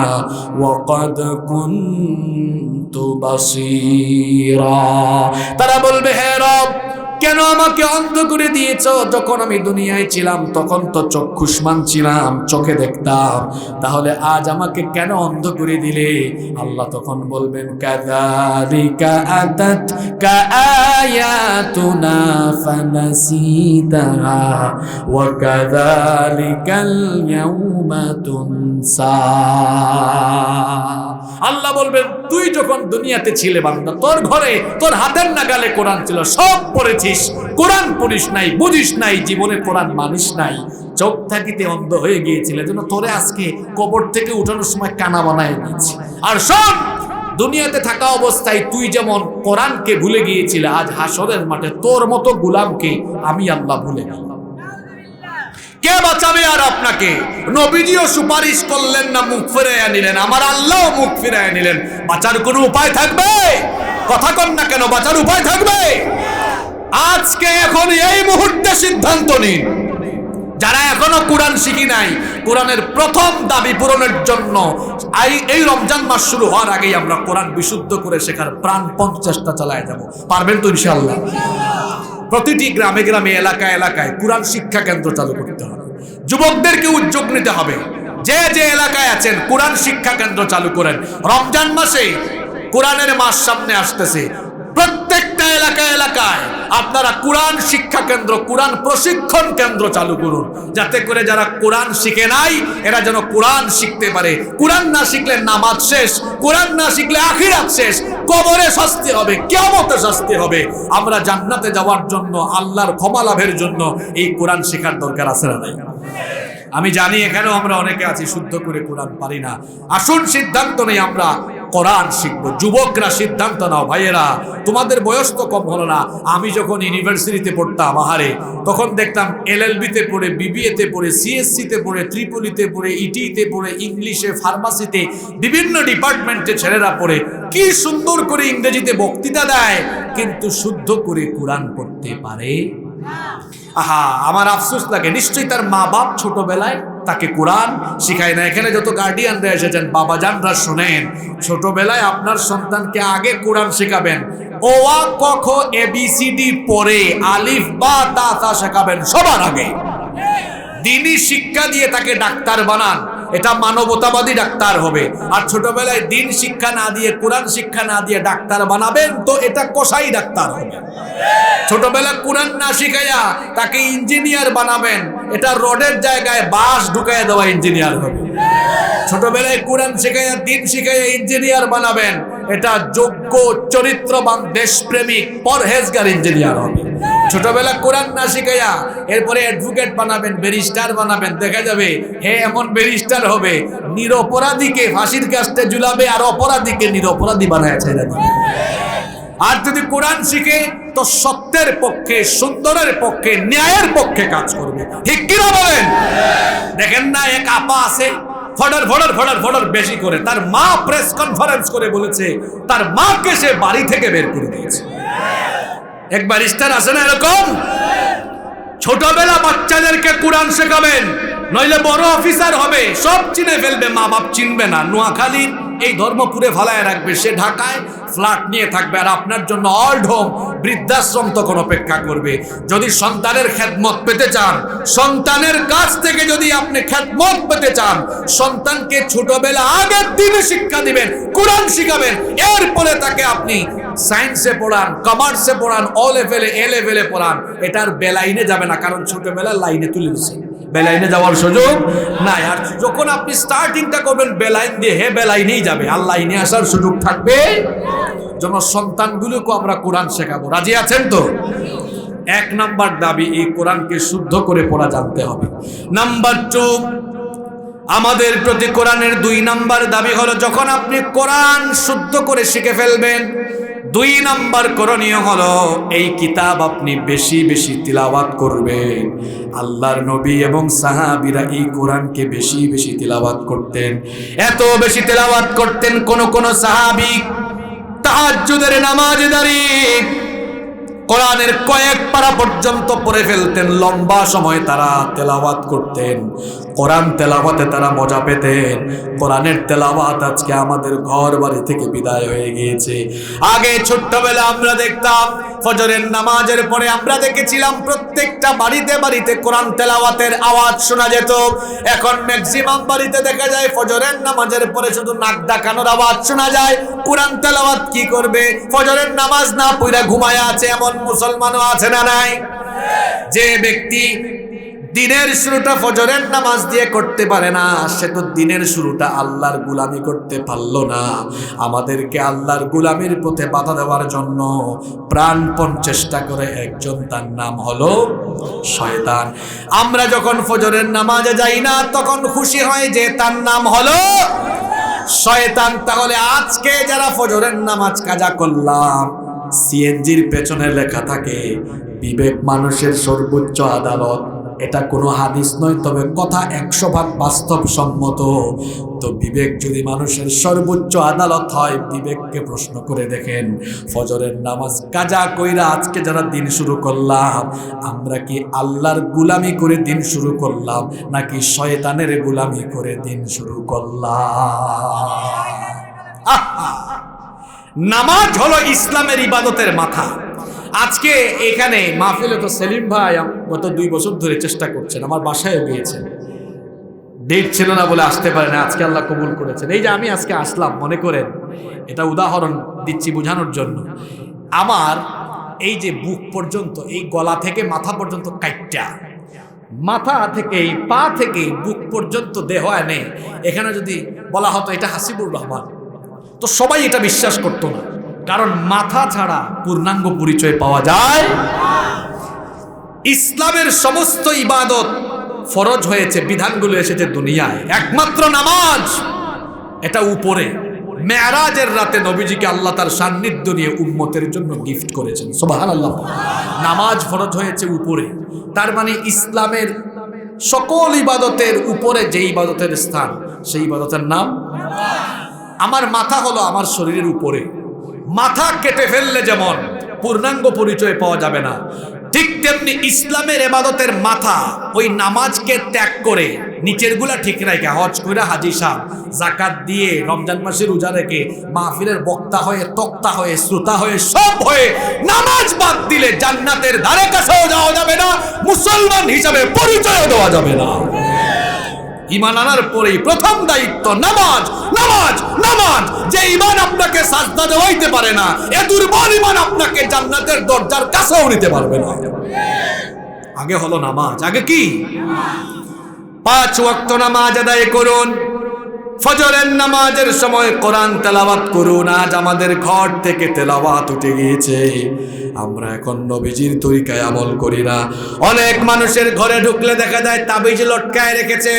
ওয়া ক্বাদ কুনতু বাসীরা। তারা বলবে, হে রব, কেন আমাকে অন্ধ করে দিয়েছো? যখন আমি দুনিয়ায় ছিলাম তখন তো চক্ষুষ্মান ছিলাম, চোখে দেখতাম, তাহলে আজ আমাকে কেন অন্ধ করে দিলে? আল্লাহ তখন বলবেন, কাযালিকা আতাতকা আয়াতুনা ফানাসিতাহা ওয়া কাযালিকাল ইয়াউমা তুনসা। আল্লাহ বলবেন, তুই যখন দুনিয়াতে ছিলে বান্দা, তোর ঘরে তোর হাতের নাগালে কোরআন ছিল, সব পড়েছিস, কোরআন পড়িস নাই, বুঝিস নাই, জীবনে কোরআন মানিস নাই, চোখ থাকিতে অন্ধ হয়ে গিয়েছিল, যেন তোরে আজকে কবর থেকে উঠানোর সময় কানা বানায় দিয়েছি। আর সব দুনিয়াতে থাকা অবস্থায় তুই যেমন কোরআনকে ভুলে গিয়েছিলে, আজ হাসরের মাঠে তোর মতো গোলামকে আমি আল্লাহ ভুলে গেলাম। কে বাঁচাবে আর আপনাকে? নবীজিও সুপারিশ করলেন না, মুখ ফিরাইয়া নিলেন, আমার আল্লাহও মুখ ফিরাইয়া নিলেন। বাঁচার কোনো উপায় থাকবে? কথা কন না কেন, বাঁচার উপায় থাকবে? আজকে এখন এই মুহূর্তে সিদ্ধান্ত নিন, যারা এখনো কোরআন শিখি নাই, কোরআনের প্রথম দাবি পূরণের জন্য এই রমজান মাস শুরু হওয়ার আগেই আমরা কোরআন বিশুদ্ধ করে শেখার প্রাণপণ চেষ্টা চালায় যাব। পারবেন তো ইনশাআল্লাহ? প্রতিটি গ্রামে গ্রামে, এলাকায় এলাকায় কোরআন শিক্ষা কেন্দ্র চালু করতে হবে। যুবকদেরকে উদ্যোগ নিতে হবে, যে যে এলাকায় আছেন কোরআন শিক্ষা কেন্দ্র চালু করেন। রমজান মাসে কোরআনের মাস সামনে আসতেছে, প্রত্যেকটা এলাকায় এলাকায় আপনারা কোরআন শিক্ষা কেন্দ্র, কোরআন প্রশিক্ষণ কেন্দ্র চালু করুন, যাতে করে যারা কোরআন শিখে নাই এরা যেন কোরআন শিখতে পারে। কোরআন না শিখলে নামাজ শেষ, কোরআন না শিখলে আখিরাত শেষ, কবরে শাস্তি হবে, কিয়ামতে শাস্তি হবে। আমরা জান্নাতে যাওয়ার জন্য, আল্লাহর ক্ষমা লাভের জন্য এই কোরআন শেখার দরকার আছে না নাই? আমি জানি এখানেও আমরা অনেকে আছি শুদ্ধ করে কোরআন পারি না। আসুন সিদ্ধান্ত নেই আমরা কোরআন শিখবো। যুবকরা সিদ্ধান্ত নাও, ভাইয়েরা, তোমাদের বয়স তো কম হলো না। আমি যখন ইউনিভার্সিটিতে পড়তাম, আহারে, তখন দেখতাম LLB-তে পড়ে, BBA-তে পড়ে, CSC-তে পড়ে, ত্রিপলিতে পড়ে, ETE-তে পড়ে, ইংলিশে, ফার্মাসিতে, বিভিন্ন ডিপার্টমেন্টে ছেলেরা পড়ে, কি সুন্দর করে ইংরেজিতে বক্তৃতা দেয়, কিন্তু শুদ্ধ করে কোরআন পড়তে পারে? আহা, আমার আফসোস লাগে। নিশ্চয়ই তার মা বাপ ছোটবেলায় তাকে কোরআন শিখায় না। এখানে যত গার্ডিয়ানরা এসেছেন, বাবাজানরা, শোনেন, ছোটবেলায় আপনার সন্তানকে আগে কোরআন শেখাবেন, ওয়া ক খ ABCD পড়ে আলিফ বা তা তা শেখাবেন সবার আগে। দিনই শিক্ষা দিয়ে তাকে ডাক্তার বানান, এটা মানবতাবাদী ডাক্তার হবে। আর ছোটবেলায় দিন শিক্ষা না দিয়ে, কোরআন শিক্ষা না দিয়ে ডাক্তার বানাবেন তো এটা কসাই ডাক্তার হবে। ছোটবেলায় কোরআন না শিখাইয়া তাকে ইঞ্জিনিয়ার বানাবেন, এটা রডের জায়গায় বাঁশ ঢুকাইয়া দেওয়া ইঞ্জিনিয়ার হবে। ছোটবেলায় কোরআন শিখাইয়া দিন শিখাইয়া ইঞ্জিনিয়ার বানাবেন, এটা যোগ্য চরিত্রবান দেশপ্রেমিক পরহেজগার ইঞ্জিনিয়ার হবে। ছোটবেলা কোরআন না শিখাইয়া এরপরে অ্যাডভোকেট বানাবেন, ব্যারিস্টার বানাবেন, দেখা যাবে হে এমন ব্যারিস্টার হবে নিরপরাধীকে ফাঁসির কাস্টে ঝুলাবে আর অপরাধীকে নিরপরাধী বানায় ছেড়ে দিবে। আর যদি কোরআন শিখে তো সত্যের পক্ষে, সুন্দরের পক্ষে, ন্যায়ের পক্ষে কাজ করবে। ঠিক কিনা বলেন? দেখেন না এক আপা আছে ফডর ফডর ফডর ফডর বেশি করে, তার মা প্রেস কনফারেন্স করে বলেছে তার মাকে সে বাড়ি থেকে বের করে দিয়েছে। এক ব্যারিস্টার আছে না এরকম? ছোটবেলা বাচ্চাদেরকে কোরআন শেখাবেন, নইলে বড় অফিসার হবে, সব চিনে ফেলবে, মা বাপ চিনবে না। নোয়াখালী এই ধর্মপুরে ফালায় রাখবে, সে ঢাকায় ফ্ল্যাট নিয়ে থাকবে, আর আপনার জন্য অল্ড হোম বৃদ্ধাশ্রম তখন অপেক্ষা করবে। যদি সন্তানের খেদমত পেতে চান, সন্তানের কাছ থেকে যদি আপনি খেদমত পেতে চান, সন্তানকে ছোটবেলা আগের দিনে শিক্ষা দিবেন, কোরআন শিখাবেন, এরপরে তাকে আপনি সায়েন্সে পড়ান, কমার্সে পড়ান, ও লেভেলে এ লেভেলে পড়ান, এটার বেলাইনে যাবে না, কারণ ছোটবেলা লাইনে তুলে দিচ্ছে, বেলাইনে যাওয়ার সুযোগ নাই। আর যখন আপনি স্টার্টিংটা করবেন বেলাইন দিয়ে, হে বেলাইনেই যাবে, আর লাইনে আসার সুযোগ থাকবে। জন্য সন্তানগুলোকে আমরা কোরআন শেখাবো। রাজি আছেন তো? এক নাম্বার দাবি, এই কোরআনকে শুদ্ধ করে পড়া জানতে হবে। নাম্বার 2, আমাদের প্রতি কোরআনের 2 নাম্বার দাবি হলো, যখন আপনি কোরআন শুদ্ধ করে শিখে ফেলবেন, 2 নাম্বার করণীয় হলো এই কিতাব আপনি বেশি বেশি তিলাওয়াত করবেন। আল্লাহর নবী এবং সাহাবীরা এই কোরআনকে বেশি বেশি তিলাওয়াত করতেন, এত বেশি তিলাওয়াত করতেন, কোন সাহাবী তাহাজ্জুদের নামাজে দাঁড়িয়ে কোরআনের কয়েক পারা পর্যন্ত পড়ে ফেলতেন, লম্বা সময় তারা তেলাওয়াত করতেন। কোরআন তেলাওয়াতে তারা মজা পেতেন। কোরআনের তেলাওয়াত আজকে আমাদের ঘর বাড়ি থেকে বিদায় হয়ে গিয়েছে। আগে ছোট্টবেলা আমরা দেখতাম ফজরের নামাজের পরে আমরা দেখেছিলাম প্রত্যেকটা বাড়িতে বাড়িতে কোরআন তেলাওয়াতের আওয়াজ শোনা যেত। এখন ম্যাক্সিমাম বাড়িতে দেখা যায় ফজরের নামাজের পরে শুধু নাক ডাকানোর আওয়াজ শোনা যায়। কোরআন তেলাওয়াত কি করবে? ফজরের নামাজ না পড়ে ঘুমায় আছে এমন মুসলমানও আছে না নাই? যে ব্যক্তি দিনের শুরুটা ফজরের নামাজ দিয়ে করতে পারে না, সে তো দিনের শুরুটা আল্লাহর গোলামি করতে পারলো না। আমাদেরকে আল্লাহর গোলামির পথে বাধা দেওয়ার জন্য প্রাণপণ চেষ্টা করে একজন, তার নাম হলো শয়তান। আমরা যখন ফজরের নামাজে যাই না তখন খুশি হয় যে তার নাম হলো শয়তান। তাহলে আজকে যারা ফজরের নামাজ কাজা করলাম, সিএনজির পেছনে লেখা থাকে বিবেক মানুষের সর্বোচ্চ আদালত। এটা কোনো হাদিস নয়, তবে কথা 100% বাস্তবসম্মত। তো বিবেক যদি মানুষের সর্বোচ্চ আদালত হয়, বিবেককে প্রশ্ন করে দেখেন, ফজরের নামাজ কাজা কইরা আজকে যারা দিন শুরু করলাম, আমরা কি আল্লাহর গোলামি করে দিন শুরু করলাম নাকি শয়তানের গোলামি করে দিন শুরু করলাম? নামাজ হলো ইসলামের ইবাদতের মাথা। আজকে এখানে মাহফিলে তো সেলিম ভাই গত 2 বছর ধরে চেষ্টা করছেন, আমার বাসায় গিয়েছেন, ডেট ছিল না বলে আসতে পারে না, আজকে আল্লাহ কবুল করেছেন। এই যে আমি আজকে আসলাম, মনে করেন এটা উদাহরণ দিচ্ছি বোঝানোর জন্য, আমার এই যে বুক পর্যন্ত, এই গলা থেকে মাথা পর্যন্ত কাইটটা, মাথা থেকে এই পা থেকে বুক পর্যন্ত দেহ আনে, এখানে যদি বলা হতো এটা হাসিবুর রহমান, তো সবাই এটা বিশ্বাস করতো না, কারণ মাথা ছাড়া পূর্ণাঙ্গ পরিচয় পাওয়া যায়। ইসলামের সমস্ত ইবাদত ফরজ হয়েছে, বিধানগুলো এসেছে দুনিয়ায়, একমাত্র নামাজ এটা উপরে। মেরাজের রাতে নবীজিকে আল্লাহ তার সান্নিধ্য নিয়ে উম্মতের জন্য গিফট করেছেন, সুবহানাল্লাহ। নামাজ ফরজ হয়েছে উপরে, তার মানে ইসলামের সকল ইবাদতের উপরে যে ইবাদতের স্থান, সেই ইবাদতের নাম। আমার মাথা হলো আমার শরীরের উপরে, মাথা কেটে ফেললে যেমন পূর্ণাঙ্গ পরিচয় পাওয়া যাবে না, ঠিক তেমনি ইসলামের ইবাদতের মাথা ওই নামাজকে ত্যাগ করে নিচের গুলা ঠিক রাখে হজ কইরা হাজী সাহেব যাকাত দিয়ে রমজান মাসে রোজা রেখে মাহফিলের বক্তা হয়ে তক্তা হয়ে শ্রোতা হয়ে সব হয়ে নামাজ বাদ দিলে জান্নাতের ধারে কাছেও যাওয়া যাবে না, মুসলমান হিসাবে পরিচয় দেওয়া যাবে না। ঈমান আনার পরেই প্রথম দায়িত্ব নামাজ, নামাজ, নামাজ। যে ঈমান আপনাকে সাজদা দেওয়াইতে পারে না, এ দুর্বল ঈমান আপনাকে জান্নাতের দরজার কাছেও নিতে পারবে না। আগে হলো নামাজ, আগে কি? 5 ওয়াক্ত নামাজ আদায় করুন। ফজরের নামাজের সময় কোরআন তেলাওয়াত করুন। আজ আমাদের ঘর থেকে তেলাওয়াত উঠে গিয়েছে, আমরা এখন নবীজির তরিকায় আমল করি না। অনেক মানুষের ঘরে ঢুকলে দেখা যায় তাবিজ লটকায় রেখেছে।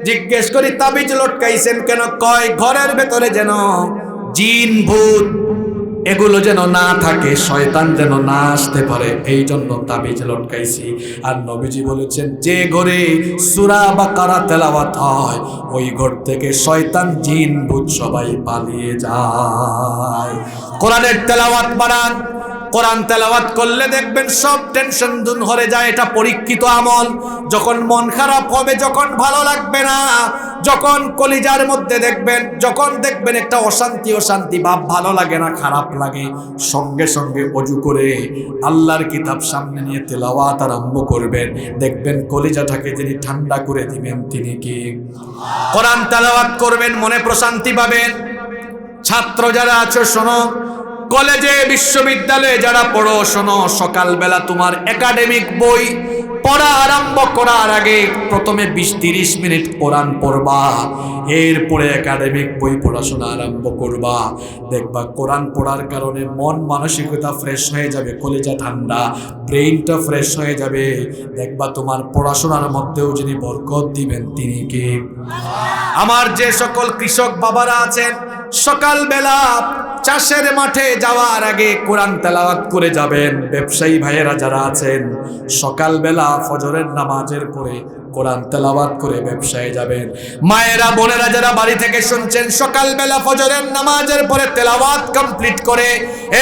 জিজ্ঞেস করি তাবিজ লটকাইছেন কেন? কয় ঘরের ভেতরে যেন জিন ভূত এগুলো যেন না থাকে, শয়তান যেন না আসতে পারে, এই জন্য তাবিজ লটকাইছি। আর নবীজি বলেছেন যে ঘরে সূরা বাকারা তেলাওয়াত হয় ওই ঘর থেকে শয়তান জিন ভূত সবাই পালিয়ে যায়। কোরআনের তেলাওয়াত বাড়ান। কোরআন তেলাওয়াত করলে দেখবেন সব টেনশন দূর হয়ে যায়। এটা পরীক্ষিত আমল। যখন মন খারাপ হবে, যখন ভালো লাগবে না, যখন কলিজার মধ্যে যখন দেখবেন একটা অশান্তি ভাব, ভালো লাগে না, খারাপ লাগে, সঙ্গে সঙ্গে ওযু করে আল্লাহর কিতাব সামনে নিয়ে তেলাওয়াত আরম্ভ করবেন। দেখবেন কলিজাটাকে যিনি ঠান্ডা করে দিবেন তিনি কি? কোরআন তেলাওয়াত করবেন, মনে প্রশান্তি পাবেন। ছাত্র যারা আছো শোনো, কলেজে বিশ্ববিদ্যালয়ে যারা পড়ো শোনো, সকালবেলা তোমার একাডেমিক বই পড়া আরম্ভ করার আগে প্রথমে 20-30 মিনিট কোরআন পড়বা, এরপরে একাডেমিক বই পড়াশোনা আরম্ভ করবা। দেখবা কোরআন পড়ার কারণে মন মানসিকতা ফ্রেশ হয়ে যাবে, কলিজা ঠান্ডা, ব্রেইনটা ফ্রেশ হয়ে যাবে। দেখবা তোমার পড়াশোনার মধ্যেও যিনি বরকত দিবেন তিনি কে? আমার যে সকল কৃষক বাবারা আছেন, সকালবেলা চাষের মাঠে যাওয়ার আগে কোরআন তেলাওয়াত করে যাবেন। ব্যবসায়ী ভাইয়েরা যারা আছেন, সকালবেলা ফজরের নামাজের পরে কোরআন তেলাওয়াত করে ব্যবসায় যাবেন। মায়েরা বোনেরা যারা বাড়ি থেকে শুনছেন, সকালবেলা ফজরের নামাজের পরে তেলাওয়াত কমপ্লিট করে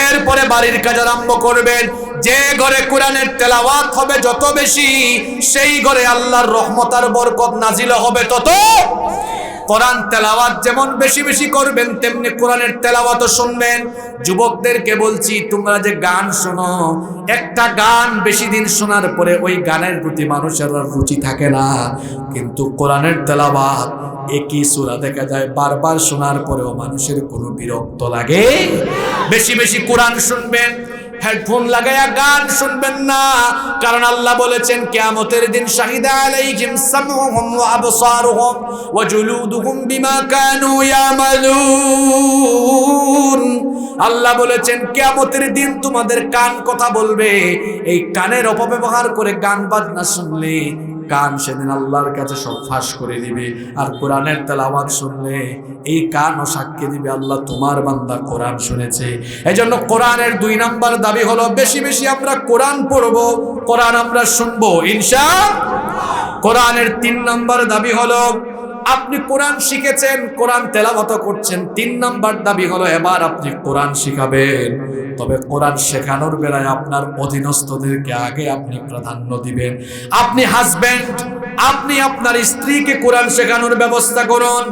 এরপরে বাড়ির কাজ আরম্ভ করবেন। যে ঘরে কোরআনের তেলাওয়াত হবে যত বেশি, সেই ঘরে আল্লাহর রহমত আর বরকত নাজিল হবে তত। কোরআন তেলাওয়াত যেমন বেশি বেশি করবেন, তেমনি কোরআনের তেলাওয়াতও শুনবেন। যুবকদেরকে বলছি, তোমরা যে গান শোনো, একটা গান বেশি দিন শোনার পরে ওই গানের প্রতি মানুষের রুচি থাকে না, কিন্তু কোরআনের তেলাওয়াত একই সূরা দেখা যায় বারবার শোনার পরেও মানুষের কোনো বিরক্ত লাগে। বেশি বেশি কোরআন শুনবেন, হেডফোন লাগায়া গান শুনবেন না। কারণ আল্লাহ বলেছেন কিয়ামতের দিন শাহিদা আলাইহিম সামউহুম ওয়া আবসারুহুম ওয়া জুলুদুহুম বিমা কানু ইয়ামালুন। আল্লাহ বলেছেন কিয়ামতের দিন তোমাদের কান কথা বলবে। এই কানের অপব্যবহার করে গান বাজনা শুনলে কান সেদিন আল্লাহর কাছে সব ফাঁস করে দিবে। আর কোরআনের তেলাওয়াত শুনলে এই কানও সাক্ষী দিবে, আল্লাহ তোমার বান্দা কোরআন শুনেছে। এজন্য কোরআনের 2 নাম্বার দাবি হলো বেশি বেশি আমরা কোরআন পড়বো, কোরআন আমরা শুনবো ইনশাআল্লাহ। কোরআনের 3 নাম্বার দাবি হলো আপনি কোরআন শিখেছেন, কোরআন তেলাওয়াত করছেন। 3 নাম্বার দাবি হলো এবার আপনি কোরআন শিখাবেন। তবে কোরআন শেখানোর বেলায় আপনার অধীনস্থদেরকে আগে আপনি প্রাধান্য দিবেন। আপনি হাজবেন্ড, আপনি আপনার স্ত্রীকে কোরআন শেখানোর ব্যবস্থা করুন।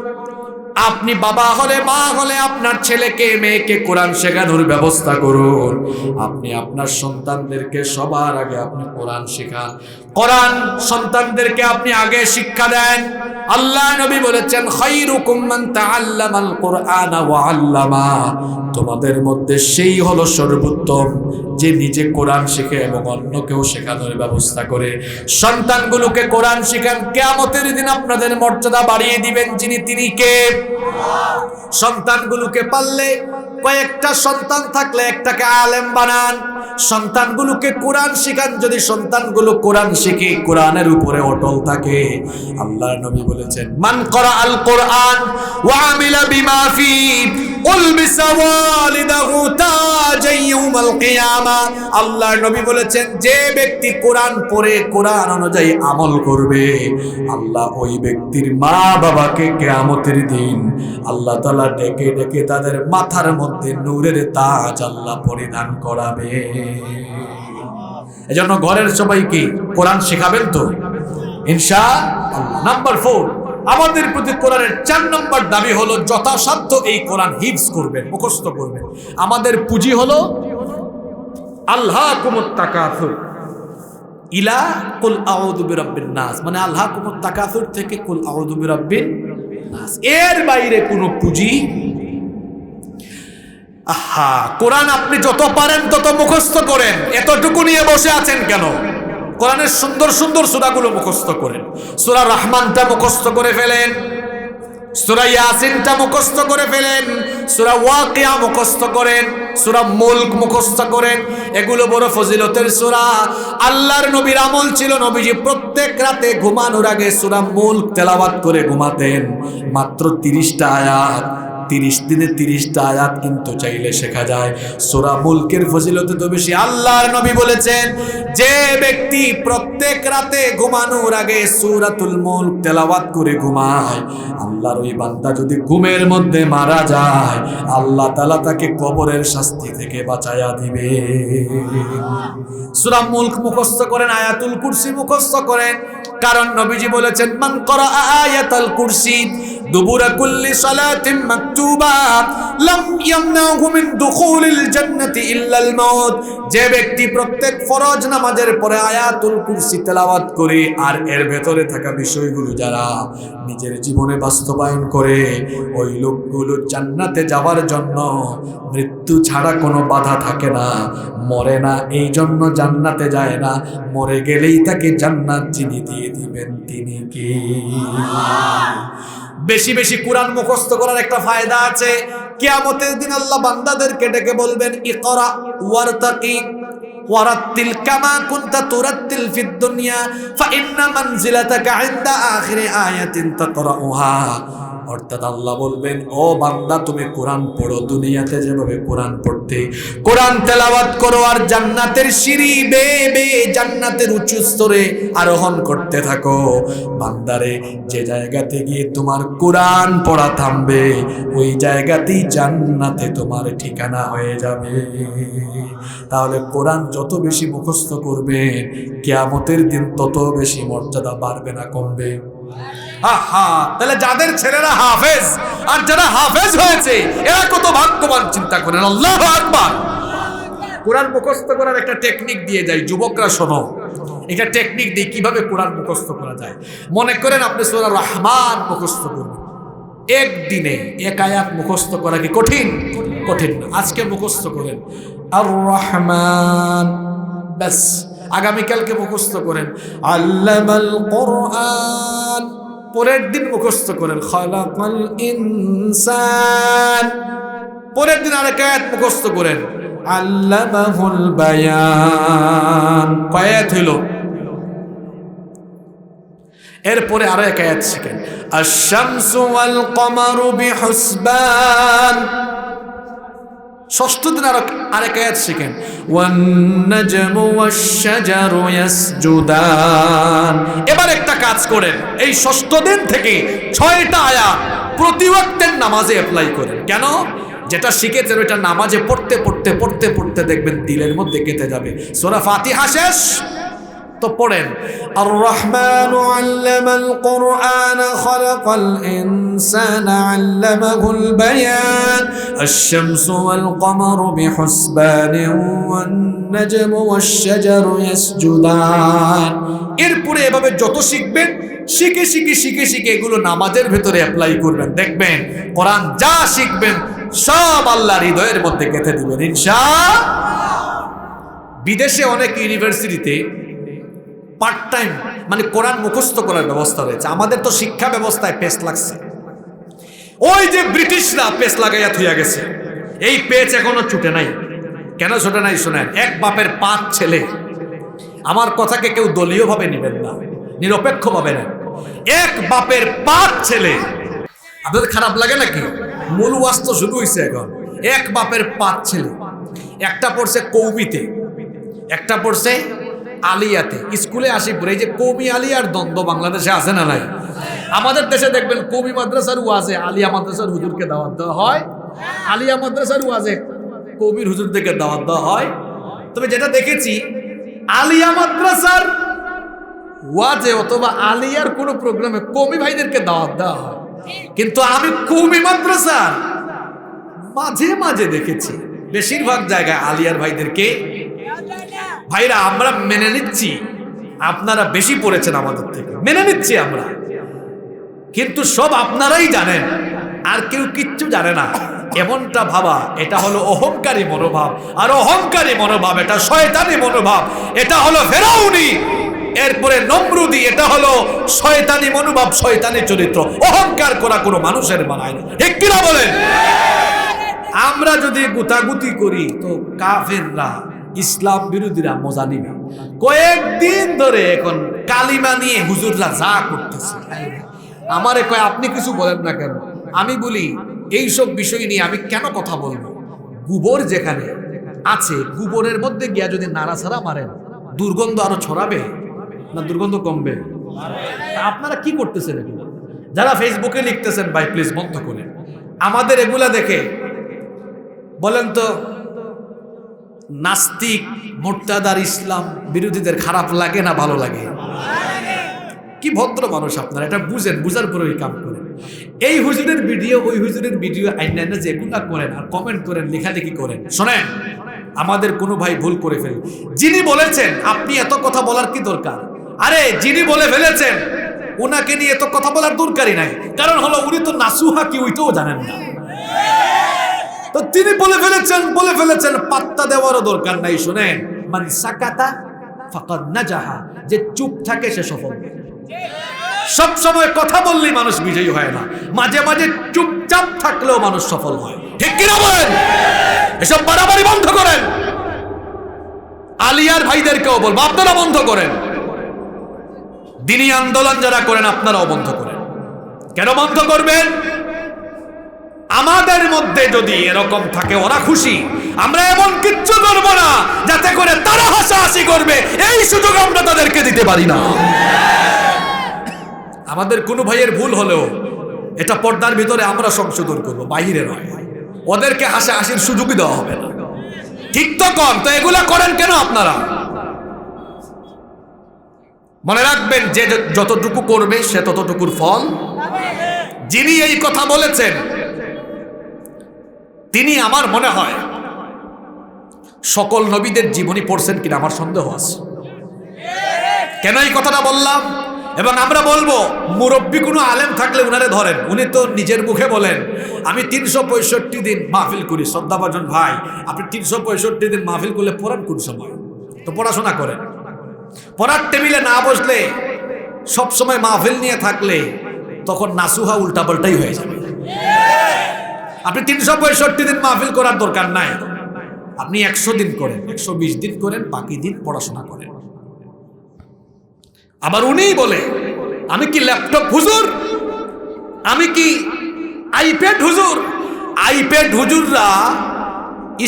আপনি বাবা হলে মা হলে আপনার ছেলেকে মেয়েকে কোরআন শেখানোর ব্যবস্থা করুন। আপনি আপনার সন্তানদেরকে সবার আগে আপনি কোরআন শেখান। কোরআন সন্তানদেরকে আপনি আগে শিক্ষা দেন। আল্লাহ নবী বলেছেন খায়রুকুম মান তাআল্লামাল কুরআনা ওয়া আল্লামা। তোমাদের মধ্যে সেই হলো সর্বোত্তম যে নিজে কোরআন শিখে এবং অন্যকেও শেখানোর ব্যবস্থা করে। সন্তানগুলোকে কোরআন শিখান, কিয়ামতের দিন আপনাদের মর্যাদা বাড়িয়ে দিবেন যিনি, তিনি কে? সন্তানগুলোকে পাললে, কয়েকটা সন্তান থাকলে একটাকে আলেম বানান। সন্তানগুলোকে কোরআন শিখান। যদি সন্তানগুলো কোরআন শিখে কোরআনের উপরে অটল থাকে, আল্লাহর নবী বলেছেন মান করা আল কোরআন ওয়া আমিলা বিমা ফি উলবিসা ওয়ালিদাহু তাজাই ইয়াউমাল কিয়ামা। আল্লাহর নবী বলেছেন যে ব্যক্তি কোরআন পড়ে কোরআন অনুযায়ী আমল করবে, আল্লাহ ওই ব্যক্তির মা বাবাকে কিয়ামতের দিন আল্লাহ তাআলা ডেকে ডেকে তাদের মাথার মধ্যে নূরের তাজ আল্লাহ পরিধান করাবে। এজন্য ঘরের সবাইকে কোরআন শেখাবেন তো ইনশাআল্লাহ। নাম্বার 4, আমাদের প্রতি কোরআনের 4 নম্বর দাবি হলো যথাসাধ্য এই কোরআন হিফজ করবেন, মুখস্থ করবেন। আমাদের পুঁজি হলো আল্লাহকুমুত তাকাসুর ইলা কুল আউযু বিরাব্বিন নাস, মানে আল্লাহকুমুত তাকাসুর থেকে কুল আউযু বিরাব্বিন নাস, এর বাইরে কোনো পুঁজি। আহা, কোরআন আপনি যত পারেন তত মুখস্থ করেন। এতটুকু নিয়ে বসে আছেন কেন? কোরআনের সুন্দর সুন্দর সূরাগুলো মুখস্থ করেন। সূরা রহমানটা মুখস্থ করে ফেলেন, সূরা ইয়াসিনটা মুখস্থ করে ফেলেন, সূরা ওয়াকিয়া মুখস্থ করেন, সূরা মুলক মুখস্থ করেন। এগুলো বড় ফজিলতের সূরা। আল্লাহর নবীর আমল ছিল, নবীজি প্রত্যেক রাতে ঘুমানোর আগে সূরা মুলক তেলাওয়াত করে ঘুমাতেন। মাত্র 30টা আয়াত, 30 দিনে 30টা আয়াত কিন্তু চাইলে শেখা যায়। সূরা মুলকের ফজিলত তো বেশি। আল্লাহর নবী বলেছেন, যে ব্যক্তি প্রত্যেক রাতে ঘুমানোর আগে সূরাতুল মুলক তেলাওয়াত করে ঘুমায়, আল্লাহর ওই বান্দা যদি ঘুমের মধ্যে মারা যায়, আল্লাহ তাআলা তাকে কবরের শাস্তি থেকে বাঁচায়া দিবে। সূরা মুলক মুখস্থ করেন, আয়াতুল কুরসি মুখস্থ করেন। কারণ নবীজি বলেছেন, মান করা আয়াতুল কুরসি দুবুরা কুল্লি সালাতিন মাকতুবা লাম ইয়ামনাহু মিন দুখুলিল জান্নাতি ইল্লাল মাউত। যে ব্যক্তি প্রত্যেক ফরজ নামাজের পরে আয়াতুল কুরসি তেলাওয়াত করে আর এর ভেতরে থাকা বিষয়গুলো যারা নিজের জীবনে বাস্তবায়ন করে, ওই লোকগুলো জান্নাতে যাওয়ার জন্য মৃত্যু ছাড়া কোনো বাধা থাকে না, মরে না, এই জন্য জান্নাতে যায় না। মরে গেলেই তাকে জান্নাত যিনি দিয়ে দিবেন তিনি কি? বেশি বেশি কোরআন মুখস্থ করার একটা ফায়দা আছে। কিয়ামতের দিন আল্লাহ বান্দাদেরকে ডেকে বলবেন, ইকরা ওয়ারতাকি ওয়ারাত্তিল কামা কুনতা তুরাত্তিল ফিদ দুনিয়া ফাইন্না মানজিলাতাকা ইনদা আখিরি আয়াতিন তাকরাউহা। অর্থাৎ আল্লাহ বলবেন, ও বান্দা তুমি কোরআন পড়ো, দুনিয়াতে যেভাবে কোরআন পড়তে, কোরআন তেলাওয়াত করো, আর জান্নাতের সিঁড়ি বেয়ে বেয়ে জান্নাতের উঁচু স্তরে আরোহণ করতে থাকো। বান্দারে, যে জায়গাতে গিয়ে তোমার কোরআন পড়া থামবে, ওই জায়গাতেই জান্নাতে তোমার ঠিকানা হয়ে যাবে। তাহলে কোরআন যত বেশি মুখস্থ করবে, কিয়ামতের দিন তত বেশি মর্যাদা বাড়বে না কমবে? আহা, তাহলে যাদের ছেলেরা হাফেজ আর যারা হাফেজ হয়েছে এরা কত ভাগ্যবান, চিন্তা করেন। আল্লাহু আকবার। কোরআন মুখস্থ করার একটা টেকনিক দিয়ে যায়, যুবকরা শোনো, এটা টেকনিক দিয়ে কিভাবে কোরআন মুখস্থ করা যায়। মনে করেন আপনি সূরা রহমান মুখস্থ করবেন, একদিনে 1 আয়াত মুখস্থ করা কি কঠিন? কঠিন না। আজকে মুখস্থ করেন আর রহমান, ব্যাস। আগামীকালকে মুখস্থ করেন আল্লামাল কোরআন, পরের দিন মুখস্থ করেন খালাকাল ইনসান, পরের দিন আরেক আয়াত মুখস্থ করেন আল্লামাহুল বায়ান। কয় আয়াত হইল? এরপরে আরো এক আয়াত শিখেন, আশ-শামসু ওয়াল কমারু বিহুসবান। ষষ্ঠ দিন আরেক আয়াত শিখেন, ওয়ান নাজমু ওয়াশ-শাজারু ইয়াসজুদান। এবার একটা কাজ করেন, এই ষষ্ঠ দিন থেকে 6টা আয়াত প্রতি ওয়াক্তের নামাজে অ্যাপ্লাই করেন। কেন? যেটা শিখেছেন ওইটা নামাজে পড়তে পড়তে পড়তে পড়তে দেখবেন দিলের মধ্যে গেঁথে যাবে। সূরা ফাতিহা শেষ তো পড়েন, আর রহমানু আল্লামাল কোরআন খালাকাল ইনসানা আল্লামাহুল বায়ান আশ-শামসু ওয়াল কমারু বিহুসবানিন ওয়ান নাজমু ওয়াশ-শাজারু ইয়াসজুদান। এরপরে এভাবে যত শিখবেন, শিখে শিখে শিখে শিখে এগুলো নামাজের ভেতরে অ্যাপ্লাই করবেন, দেখবেন কোরআন যা শিখবেন সব আল্লাহর হৃদয়ের মধ্যে গেঁথে দিবেন ইনশাআল্লাহ। বিদেশে অনেক ইউনিভার্সিটিতে পার্ট টাইম মানে কোরআন মুখস্থ করার ব্যবস্থা রয়েছে। আমাদের তো শিক্ষা ব্যবস্থায় পেচ লাগছে, ওই যে ব্রিটিশরা পেচ লাগাইয়া থইয়া গেছে, এই পেচ এখনো ছুটে নাই। কেন ছুটে নাই শোনেন, এক বাপের 5 ছেলে। আমার কথাকে কেউ দলীয় ভাবে নেবেন না, নিরপেক্ষ ভাবে নেন। এক বাপের 5 ছেলে। আপনাদের খারাপ লাগে নাকি? মূল ওয়াস্ত শুরু হয়েছে এখন। এক বাপের 5 ছেলে, একটা পড়ছে কৌমিতে, একটা পড়ছে আলিয়াতে। স্কুলে আসি পরে এই যে কৌমি আলিয়ার দ্বন্দ্ব বাংলাদেশে আছে না নাই? আমাদের দেশে দেখবেন কৌমি মাদ্রাসার ওয়াজে আলিয়া মাদ্রাসার হুজুরকে দাওয়াত দেওয়া হয়, আলিয়া মাদ্রাসার ওয়াজে কৌমির হুজুরদেরকে দাওয়াত দেওয়া হয়। তবে যেটা দেখেছি আলিয়া মাদ্রাসার ওয়াজে অথবা আলিয়ার কোনো প্রোগ্রামে কওমি ভাইদেরকে দাওয়াত দেওয়া হয়, কিন্তু আমি কওমি মাদ্রাসার মাঝে মাঝে দেখেছি বেশিরভাগ জায়গায় আলিয়ার ভাইদেরকে। ভাইরা আমরা মেনে নিচ্ছি আপনারা বেশি পড়েছেন আমাদের থেকে, মেনে নিচ্ছি আমরা, কিন্তু সব আপনারাই জানেন আর কেউ কিচ্ছু জানে না এমনটা ভাবা, এটা হলো অহংকারী মনোভাব। আর অহংকারী মনোভাব এটা শয়তানি মনোভাব, এটা হলো ফেরাউনি, এরপরে নমরুদি, এটা হলো শয়তানি মনোভাব, শয়তানি চরিত্র। অহংকার করা কোনো মানুষের মানায় না, ঠিক কিনা বলেন? আমরা যদি গুতাগুতি করি তো কাফেররা, ইসলাম বিরোধীরা মজা নিবে। কয়েকদিন ধরে এখন কালিমা নিয়ে হুজুররা যা করতেছে, আমারে কয় আপনি কিছু বলেন না কেন? আমি বলি এইসব বিষয় নিয়ে আমি কেন কথা বলবো? গোবর যেখানে আছে, গোবরের মধ্যে গিয়া যদি নাড়াছাড়া মারেন, দুর্গন্ধ আরো ছড়াবে না দুর্গন্ধ কমবে? আপনারা কি করতেছেন এগুলো? যারা ফেসবুকে লিখতেছেন ভাই প্লিজ বন্ধ করেন। আমাদের এগুলা দেখে বলেন তো নাস্তিক মুর্তাদার ইসলাম বিরোধীদের খারাপ লাগে না ভালো লাগে? কি ভদ্র মানুষ আপনারা, এটা বুঝেন, বুঝার পরে কাম করেন। এই হুজুরের ভিডিও ওই হুজুরের ভিডিও আইনা যেগুলা করেন আর কমেন্ট করেন, লেখালেখি করেন, শোনেন আমাদের কোনো ভাই ভুল করে ফেলেন। যিনি বলেছেন আপনি এত কথা বলার কি দরকার? আরে যিনি বলে ফেলেছেন ওনাকে নিয়ে এত কথা বলার দরকারই নাই, কারণ হলো উনি তো নাসুহা কি ওইটাও জানেন না। তো তিনি বলে ফেলেছেন, পাত্তা দেওয়ারও দরকার নাই। শুনেন, মান সাকাতা ফাকাদ নাজাহা, যে চুপ থাকে সে সফল। সব সময় কথা বললেই মানুষ বিজয়ী হয় না, মাঝে মাঝে চুপচাপ থাকলেও মানুষ সফল হয়, ঠিক কিনা বলেন? এসব বাড়াবাড়ি বন্ধ করেন। আলিয়ার ভাইদেরকেও বলবো আপনারা বন্ধ করেন। দ্বীনি আন্দোলন যারা করেন আপনারাও বন্ধ করেন। কেন বন্ধ করবেন? আমাদের মধ্যে যদি এরকম থাকে ওরা খুশি, আমরা এমন কিচ্ছু করবো না যাতে করে তারা হাসাহাসি করবে, এই সুযোগ আমরা তাদেরকে দিতে পারি না। আমাদের কোনো ভাইয়ের ভুল হলেও এটা পর্দার ভিতরে আমরা সংশোধন করবো, বাইরে নয়। ওদেরকে হাসাহাসির সুযোগই দেওয়া হবে না, ঠিক তো কম? তো এগুলা করেন কেন আপনারা? মনে রাখবেন, যে যতটুকু করবে সে ততটুকুর ফল। যিনি এই কথা বলেছেন তিনি আমার মনে হয় সকল নবীদের জীবনী পড়ছেন কিনা আমার সন্দেহ আছে। কেন এই কথাটা বললাম? এবং আমরা বলবো মুরব্বী কোনো আলেম থাকলে উনারে ধরেন। উনি তো নিজের মুখে বলেন আমি 365 দিন মাহফিল করি। শ্রদ্ধাভাজন ভাই, আপনি 365 দিন মাহফিল করলে পড়ান কোন সময়? তো পড়াশোনা করেন। পড়ার টেবিলে না বসলে, সব সময় মাহফিল নিয়ে থাকলে তখন নাসুহা উল্টাপাল্টাই হয়ে যাবে। আপনি 365 দিন মাহফিল করার দরকার নাই, আপনি 100 দিন করেন, 120 দিন করেন, বাকি দিন পড়াশোনা করেন। আবার উনিই বলে আমি কি ল্যাপটপ হুজুর, আমি কি আইপ্যাড হুজুর? আইপ্যাড হুজুররা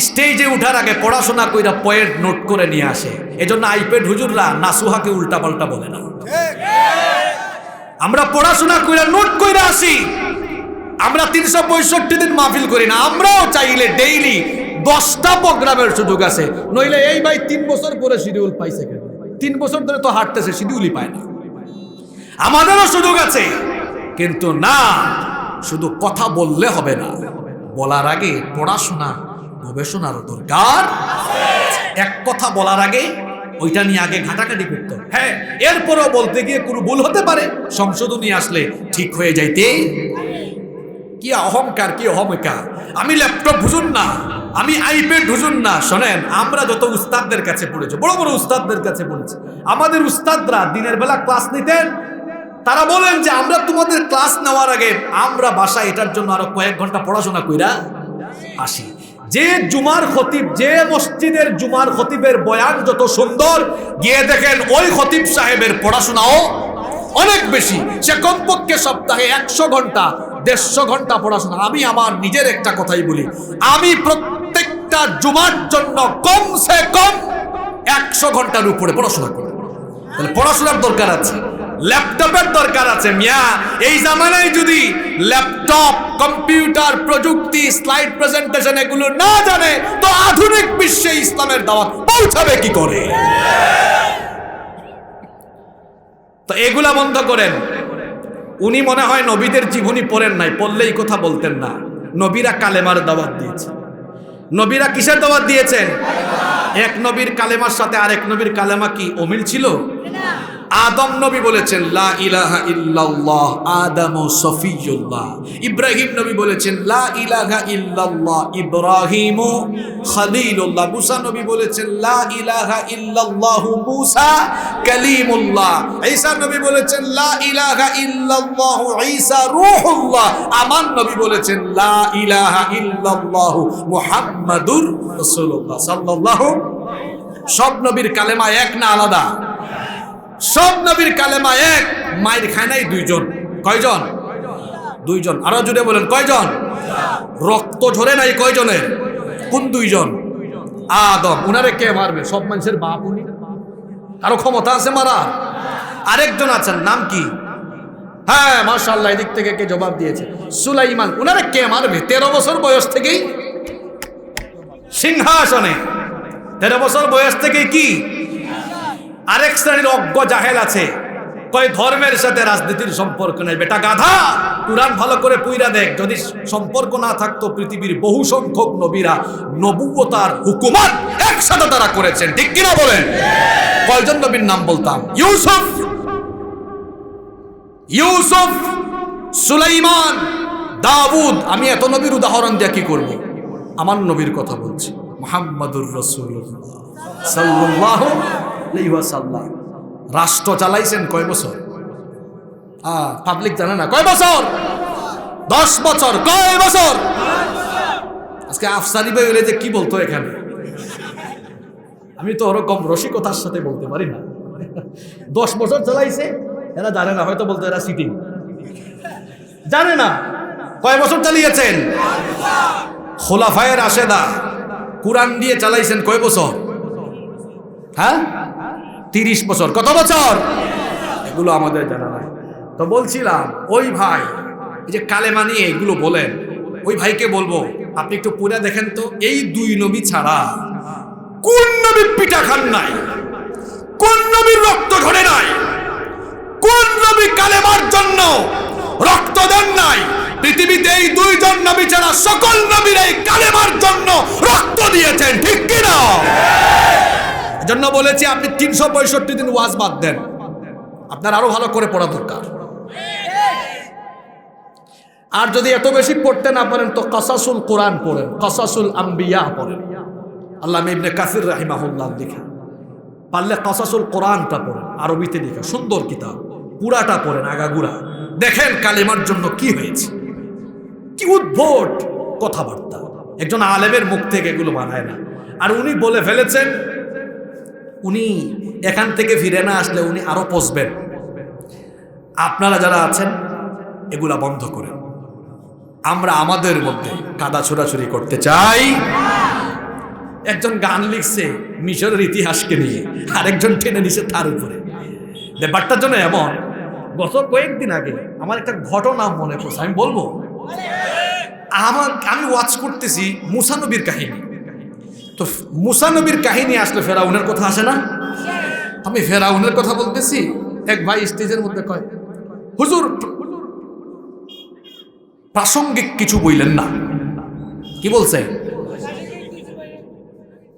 স্টেজে উঠার আগে পড়াশোনা কইরা পয়েন্ট নোট করে নিয়ে আসে, এজন্য আইপ্যাড হুজুররা নাসুহাকে উল্টাপাল্টা বলে না। আমরা পড়াশোনা কইরা নোট কইরা আসি। আমরা 365 দিন মাহফিল করি না। আমরাও চাইলে ডেইলি 10টা প্রোগ্রামের সুযোগ আছে, নইলে এই ভাই 3 বছর পরে শিডিউল পাইছে কেন? 3 বছর ধরে তো হাঁটতেছে, শিডিউলই পায় না। আমাদেরও সুযোগ আছে, কিন্তু না, শুধু কথা বললে হবে না, বলার আগে পড়াশোনা গবেষণারও দরকার। এক কথা বলার আগে ওইটা নিয়ে আগে ঘাটাঘাটি করতে হবে। হ্যাঁ, এরপরও বলতে গিয়ে কোনো ভুল হতে পারে, সংশোধনী আসলে ঠিক হয়ে যাইতে। কি অহংকার, কি অহমিকা! আমি ল্যাপটপ হুজুর না, আমি আইপ্যাড হুজুর না। শোনেন, আমরা যত উস্তাদদের কাছে পড়েছি, বড় বড় উস্তাদদের কাছে পড়েছি, আমাদের উস্তাদরা দিনের বেলা ক্লাস নিতেন। তারা বলেন যে আমরা তোমাদের ক্লাস নেওয়ার আগে আমরা বাসায় এটার জন্য আরো কয়েক ঘন্টা পড়াশোনা কইরা আসি। যে জুমার খতিব, যে মসজিদের জুমার খতিবের বয়ান যত সুন্দর, গিয়ে দেখেন ওই খতিব সাহেবের পড়াশোনাও অনেক বেশি। সে কমপক্ষে সপ্তাহে 100 ঘন্টা 150 ঘন্টা পড়াশোনা। আমি আমার নিজের একটা কথাই বলি, আমি প্রত্যেকটা জুমার জন্য কমসে কম 100 ঘন্টার উপরে পড়াশোনা করি। তাহলে পড়াশোনার দরকার আছে, ল্যাপটপের দরকার আছে। মিয়া, এই জামানায় যদি ল্যাপটপ, কম্পিউটার, প্রযুক্তি, স্লাইড প্রেজেন্টেশন এগুলো না জানে, তো আধুনিক বিশ্বে ইসলামের দাওয়াত পৌঁছাবে কি করে? তো এগুলা বন্ধ করেন। উনি মনে হয় নবীদের জীবনী পড়েন নাই, পড়লেই কথা বলতেন না। নবীরা কালেমার দাওয়াত দিয়েছে। নবীরা কিসের দাওয়াত দিয়েছেন? এক নবীর কালেমার সাথে আরেক নবীর কালেমা কি অমিল ছিল? আদম নবী বলেছেন লা ইলাহা ইল্লাল্লাহ, আদম সফিয়ুল্লাহ। ইব্রাহিম নবী বলেছেন লা ইলাহা ইল্লাল্লাহ, ইব্রাহিম খলিলুল্লাহ। মুসা নবী বলেছেন লা ইলাহা ইল্লাল্লাহ, মুসা কালিমুল্লাহ। ঈসা নবী বলেছেন লা ইলাহা ইল্লাল্লাহ, ঈসা রূহুল্লাহ। আমার নবী বলেছেন লা ইলাহা ইল্লাল্লাহ, মুহাম্মাদুর রাসূলুল্লাহ সাল্লাল্লাহু। সব নবীর কালেমা এক না আলাদা? সব নবীর কালেমা এক। মায়ের খায় নাই দুইজন। কয়জন? দুইজন। আরো জুড়ে বলেন কয়জন? রক্ত ঝরে নাই কয়জনের? কোন দুইজন? আদম। উনারে কে মারবে? সব মানুষের বাপ উনি। কারো ক্ষমতা আছে মারা? আরেকজন আছেন, নাম কি? হ্যাঁ মাশাআল্লাহ, এদিক থেকে কে জবাব দিয়েছে? সুলাইমান। উনারে কে মারবে? 13 বছর বয়স থেকেই সিংহাসনে। 13 বছর বয়স থেকেই কি? আরেক শ্রেণীর অজ্ঞ জাহেল আছে, কয় ধর্মের সাথে রাজনীতির সম্পর্ক নেই। বেটা গাধা, কুরআন ভালো করে পুইরা দেখ। যদি সম্পর্ক না থাকতো, পৃথিবীর বহু সংখ্যক নবীরা নবুয়তার হুকুমত একসাথে তারা করেছেন, ঠিক কিনা বলেন? কয়জন নবীর নাম বলতাম? ইউসুফ, ইউসুফ, সুলাইমান, দাউদ। আমি এত নবীর উদাহরণ দিয়ে কি করব? আমার নবীর কথা বলছি, মুহাম্মাদুর রাসূলুল্লাহ সাল্লাল্লাহু আলাইহি ওয়াসাল্লাম। রাষ্ট্র চালাইছেন কয় বছর? পাবলিক জানে না কয় বছর? 10 বছর। কয় বছর? আজকে আফসারি ভাই হইলে যে কি বলতো এখানে, আমি তো ওরকম রসিকতার সাথে বলতে পারি না। 10 বছর চালাইছে, এরা জানে না, হয়তো বলতো এরা সিটিং জানে না। কয় বছর চালিয়েছেন? খোলাফায়ে রাশেদা কুরআন দিয়ে চালাইছেন কয় বছর? হ্যাঁ 30 বছর। কত বছর? এগুলো আমাদের জানা নাই। তো বলছিলাম ওই ভাই এই যে কালেমা নিয়ে এগুলো বলেন, ওই ভাইকে বলবো আপনি একটু পুরা দেখেন তো, এই দুই নবী ছাড়া কোন নবী পিঠা খান নাই, কোন নবীর রক্ত ঝরে নাই, কোন নবী কালেমার জন্য রক্ত দেন নাই? পৃথিবীতে এই দুইজন নবী ছাড়া সকল নবীরা এই কালেমার জন্য রক্ত দিয়েছেন, ঠিক কিনা? জন্য বলেছি আপনি 365 দিন ওয়াজ বাদ দেন, আপনার আরো ভালো করে পড়া দরকার। আর যদি এত বেশি পড়তে না পারেন তো কাসাসুল কোরআন পড়েন, কাসাসুল আম্বিয়া পড়েন। আল্লামা ইবনে কাসির রাহিমাহুল্লাহ লেখা, পারলে কাসাসুল কোরআনটা পড়েন, আরবিতে লেখা সুন্দর কিতাব, পুরাটা পড়েন আগাগুড়া। দেখেন কালেমার জন্য কি হয়েছে, কি উদ্ভট কথাবার্তা। একজন আলেমের মুখ থেকে এগুলো মানায় না। আর উনি বলে ফেলেছেন, উনি এখান থেকে ফিরে না আসলে উনি আরো পচবেন। আপনারা যারা আছেন এগুলা বন্ধ করেন। আমরা আমাদের মধ্যে কাদা ছোড়াছুরি করতে চাই। একজন গান লিখছে মিশরের ইতিহাসকে নিয়ে, আরেকজন টেনে নিছে তার উপরে। ব্যাপারটার জন্য এমন, গত কয়েকদিন আগে আমার একটা ঘটনা মনে পড়ছে, আমি বলবো। আমি ওয়াচ করতেছি মুসা নবীর কাহিনী। তো মুসা নবীর কাহিনী আসলে ফেরাউনের কথা আসে না? আমি ফেরাউনের কথা বলতেছি, এক ভাই স্টেজের মধ্যে কয়, হুজুর প্রাসঙ্গিক কিছু বললেন না। কি বলছে?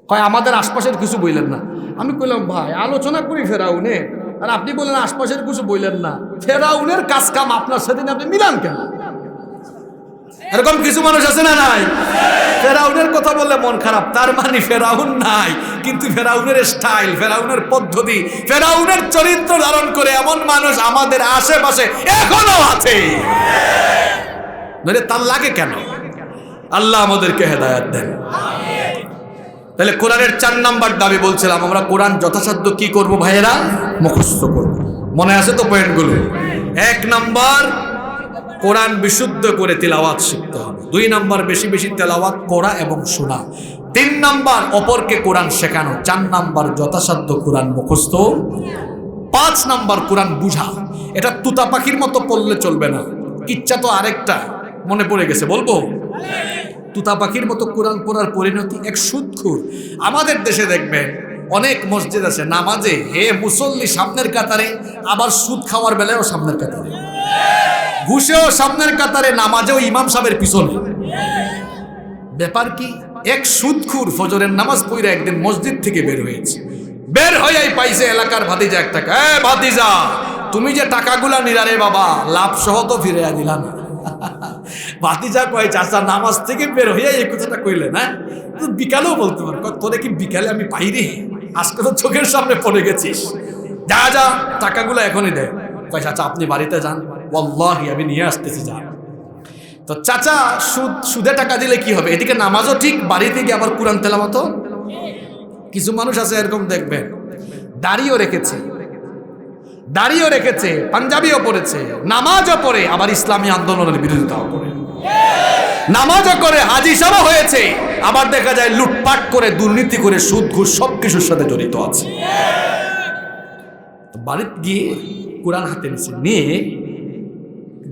কয় আমাদের আশপাশের কিছু বললেন না। আমি কইলাম ভাই আলোচনা করি ফেরাউনে, আর আপনি বললেন আশপাশের কিছু বললেন না। ফেরাউনের কাজ কাম আপনার সাথে আপনি মিলান কেন? এরকম কিছু মানুষ আছে না নাই? ফেরাউনের কথা বললে মন খারাপ, তার মানে ফেরাউন নাই, কিন্তু ফেরাউনের স্টাইল, ফেরাউনের পদ্ধতি, ফেরাউনের চরিত্র ধারণ করে এমন মানুষ আমাদের আশেপাশে এখনো আছে। নইলে তার লাগে কেন? আল্লাহ আমাদেরকে হেদায়েত দেন। তাহলে কোরআনের 4 নাম্বার দাবি বলছিলাম, আমরা কোরআন যথাসাধ্য কি করব ভাইয়েরা? মুখস্থ করব। মনে আছে তো পয়েন্টগুলো? 1 নাম্বার কোরআন বিশুদ্ধ করে তিলাওয়াত শিখতে হবে। 2 নাম্বার বেশি বেশি তেলাওয়াত করা এবং শোনা। 3 নাম্বার অপরকে কোরআন শেখানো। 4 নাম্বার যথাসাধ্য কোরআন মুখস্থ। 5 নাম্বার কোরআন বুঝা। এটা তুতা পাখির মতো পড়লে চলবে না। ইচ্ছা তো আরেকটা মনে পড়ে গেছে, বলবো? তুতা পাখির মতো কোরআন পড়ার পরিণতি এক সুদখোর। আমাদের দেশে দেখবেন অনেক মসজিদ আছে নামাজে হে মুসল্লি সামনের কাতারে, আবার সুদ খাওয়ার বেলায়ও সামনের কাতারে, ঘুষেও সামনের কাতারে, নামাজেও ইমাম সাহেবের পিছনে। ব্যাপার কি? এক সুদখুর ফজরের নামাজ পড়ে একদিন মসজিদ থেকে বের হয়েছে, বের হয়েই পাইছে এলাকার ভাতিজা এক টাকা। ভাতিজা, তুমি যে টাকাগুলা নিলা রে বাবা, লাভ সহ তো ফিরে দিলা না। ভাতিজা কয়, চাচা নামাজ থেকে বের হয়ে এই কথাটা কইলে না, বিকালেও বলতে পারো, তোরে কি বিকালে আমি পাইনি? আজকে তো চোখের সামনে পড়ে গেছিস, যা যা টাকাগুলো এখনই দেয়। কয় চাচা আপনি বাড়িতে যান, ওয়াল্লাহি আমি নিয়ে আসতেছি, যান। তো চাচা সুদে টাকা দিলে কি হবে? এদিকে নামাজও ঠিক, বাড়িতে গিয়ে আবার কোরআন তেলাওয়াত। কিছু মানুষ আছে এরকম, দেখবেন দাড়িও রেখেছে, পাঞ্জাবিও পড়েছে, নামাজও পড়ে, আবার ইসলামী আন্দোলনের বিরোধিতাও করে, নামাজও করে, হাজি সাহেব হয়েছে, আবার দেখা যায় লুটপাট করে, দুর্নীতি করে, সুদ ঘুষ সবকিছুর সাথে জড়িত আছে। বাড়িতে গিয়ে কোরআন হাতে নিয়ে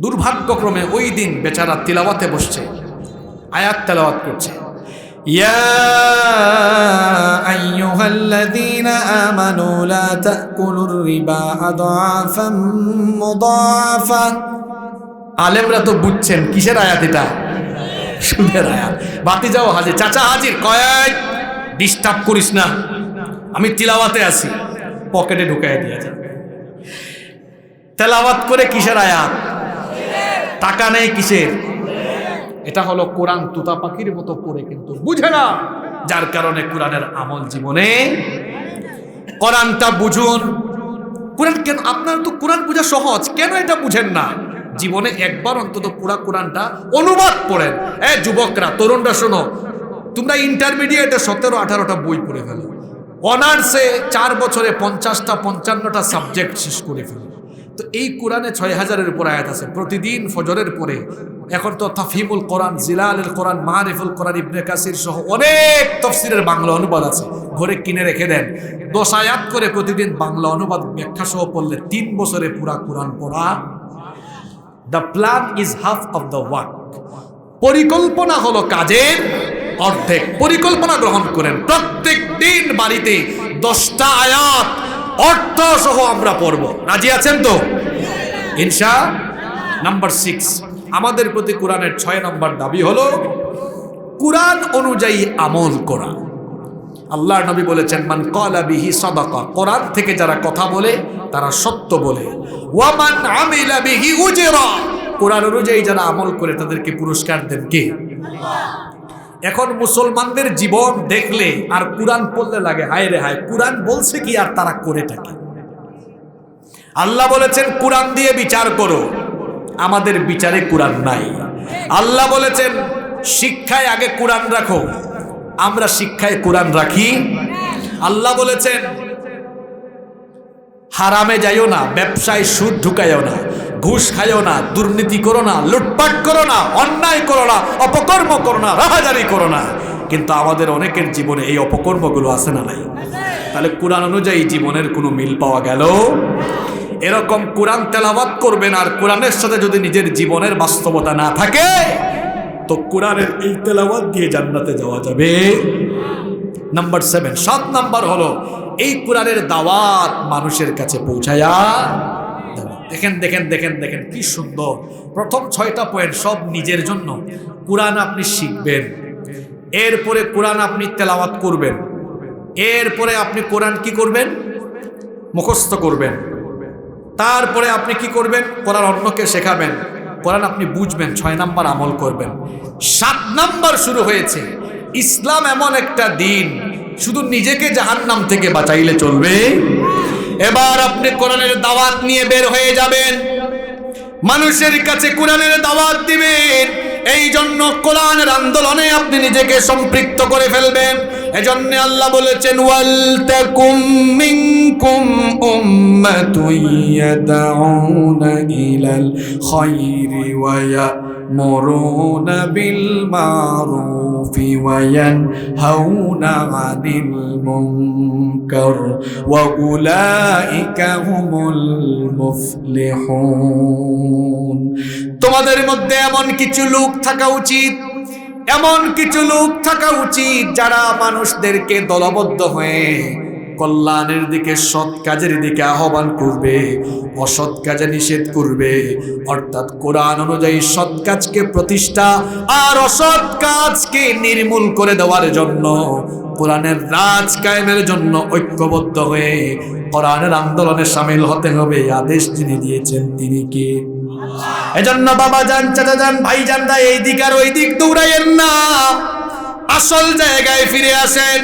দুর্ভাগ্যক্রমে ওই দিন বেচারা তিলাওয়াতে বসছে, আয়াত তেলাওয়াত করছে। ইয়া আইয়ুহাল্লাযীনা আমানু লা তাকুলুর রিবা আদআফাম মুদাআফা। আলেমরা তো বুঝছেন কিসের আয়াত এটা, সুদের আয়াত। ভাতিজাও হাজির, চাচা হাজির, কয় ডিস্টার্ব করিস না, আমি তিলাওয়াতে আছি, পকেটে ঢুকাই দিয়ে যায়। তেলাওয়াত করে কিসের আয়াত? টাকা নেই কিসের? এটা হলো কোরআন তুতা পাখির মতো পড়ে কিন্তু বুঝে না, যার কারণে কোরআনের আমল জীবনে। কোরআনটা বুঝুন। কোরআন কেন আপনার তো কোরআন বোঝা সহজ, কেন এটা বুঝেন না? জীবনে একবার অন্তত পুরা কোরআনটা অনুবাদ পড়েন। যুবকরা, তরুণরা শোনো, তোমরা ইন্টারমিডিয়েটে 17-18টা বই পড়ে ফেলো, অনার্সে 4 বছরে 50-55টা সাবজেক্ট শেষ করে ফেলো। তো এই কোরআনে 6000-এর উপর আয়াত আছে। প্রতিদিন ফজরের পরে, এখন তো তাফহিমুল কোরআন, জিলালুল কোরআন, মারিফুল কোরআন, ইবনে কাসির সহ অনেক তাফসীরের বাংলা অনুবাদ আছে, ঘরে কিনে রেখে দেন। 10 আয়াত করে প্রতিদিন বাংলা অনুবাদ ব্যাখ্যা সহ পড়লে 3 বছরে পুরা কোরআন পড়া। The plan is half of the work. পরিকল্পনা হলো কাজের অর্ধেক। পরিকল্পনা গ্রহণ করেন, প্রত্যেক দিন বাড়িতে 10টা আয়াত অর্থ সহ আমরা পড়ব। রাজি আছেন তো? ইনশা। নাম্বার 6, আমাদের প্রতি কোরআনের 6 নম্বর দাবি হলো কোরআন অনুযায়ী আমল করা। আল্লাহর নবী বলেছেন, মান ক্বালা বিহি সাদাকা, কোরআন থেকে যারা কথা বলে তারা সত্য বলে। ওয়া মান আমিলা বিহি উজরা, কোরআন অনুযায়ী যারা আমল করে তাদেরকে পুরস্কার দেন কে? এখন মুসলমানদের জীবন দেখলে আর কোরআন পড়লে লাগে হায় রে হায়, কোরআন বলছে কি আর তারা করে থাকে। আল্লাহ বলেছেন কোরআন দিয়ে বিচার করো, আমাদের বিচারে কোরআন নাই। আল্লাহ বলেছেন শিক্ষায় আগে কোরআন রাখো, আমরা শিক্ষায় কোরআন রাখি। আল্লাহ বলেছেন হারামে যাইও না, ব্যবসায় সুদ ঢুকাইও না, ঘুষ খাইও না, দুর্নীতি করো না, লুটপাট করো না, অন্যায় করো না, অপকর্ম করো না, রাহাজারি করো না। কিন্তু আমাদের অনেকের জীবনে এই অপকর্মগুলো আছে না নাই? তাহলে কোরআন অনুযায়ী জীবনের কোনো মিল পাওয়া গেল? এরকম কোরআন তেলাওয়াত করবেন, আর কোরআনের সাথে যদি নিজের জীবনের বাস্তবতা না থাকে তো কোরআনের এই তেলাওয়াত দিয়ে জান্নাতে যাওয়া যাবে। নাম্বার 7, 7 নাম্বার হলো এই কোরআনের দাওয়াত মানুষের কাছে পৌঁছায়া। দেখেন দেখেন দেখেন দেখেন কি সুন্দর। প্রথম 6টা পয়েন্ট সব নিজের জন্য। কোরআন আপনি শিখবেন, এরপরে কোরআন আপনি তেলাওয়াত করবেন, এরপরে আপনি কোরআন কি করবেন? মুখস্থ করবেন। তারপরে আপনি কি করবেন? কোরআন অন্যকে শেখাবেন, কোরআন আপনি বুঝবেন। 6 নাম্বার আমল করবেন। 7 নাম্বার শুরু হয়েছে। ইসলাম এমন একটা দিন, শুধু নিজেকে জাহান্নাম থেকে বাঁচাইলে চলবে। এবার আপনি কোরআনের দাওয়াত নিয়ে বের হয়ে যাবেন, মানুষের কাছে কোরআনের দাওয়াত দিবেন। এই জন্য কোরআনের আন্দোলনে আপনি নিজেকে সম্পৃক্ত করে ফেলবেন। এজন্য আল্লাহ বলেছেন, ওয়াল তাকুম মিনকুম উম্মাতুন ইয়াদউনা ইলাল খায়রি ওয়া ইয়ামুরুনা বিল মারুফি ওয়া ইয়ানহাউনা আনিল মুনকার ওয়া উলাইকা হুমুল মুফলিহুন। তোমাদের মধ্যে এমন কিছু লোক থাকা উচিত, এমন কিছু লোক থাকা উচিত যারা মানুষদেরকে দলবদ্ধ হয়ে কল্যাণের দিকে, সৎ কাজের দিকে আহ্বান করবে, অসৎ কাজে নিষেধ করবে। অর্থাৎ কোরআন অনুযায়ী সৎ কাজকে প্রতিষ্ঠা আর অসৎ কাজকে নির্মূল করে দেওয়ার জন্য, কোরআনের রাজ কায়েমের জন্য ঐক্যবদ্ধ হয়ে কোরআনের আন্দোলনে শামিল হতে হবে। আদেশ যিনি দিয়েছেন তিনি কে? এজন্য বাবা যান, চাচা যান, ভাই যান, এই দিক আর ওই দিক দৌড়াইয়েন না, আসল জায়গায় ফিরে আসেন,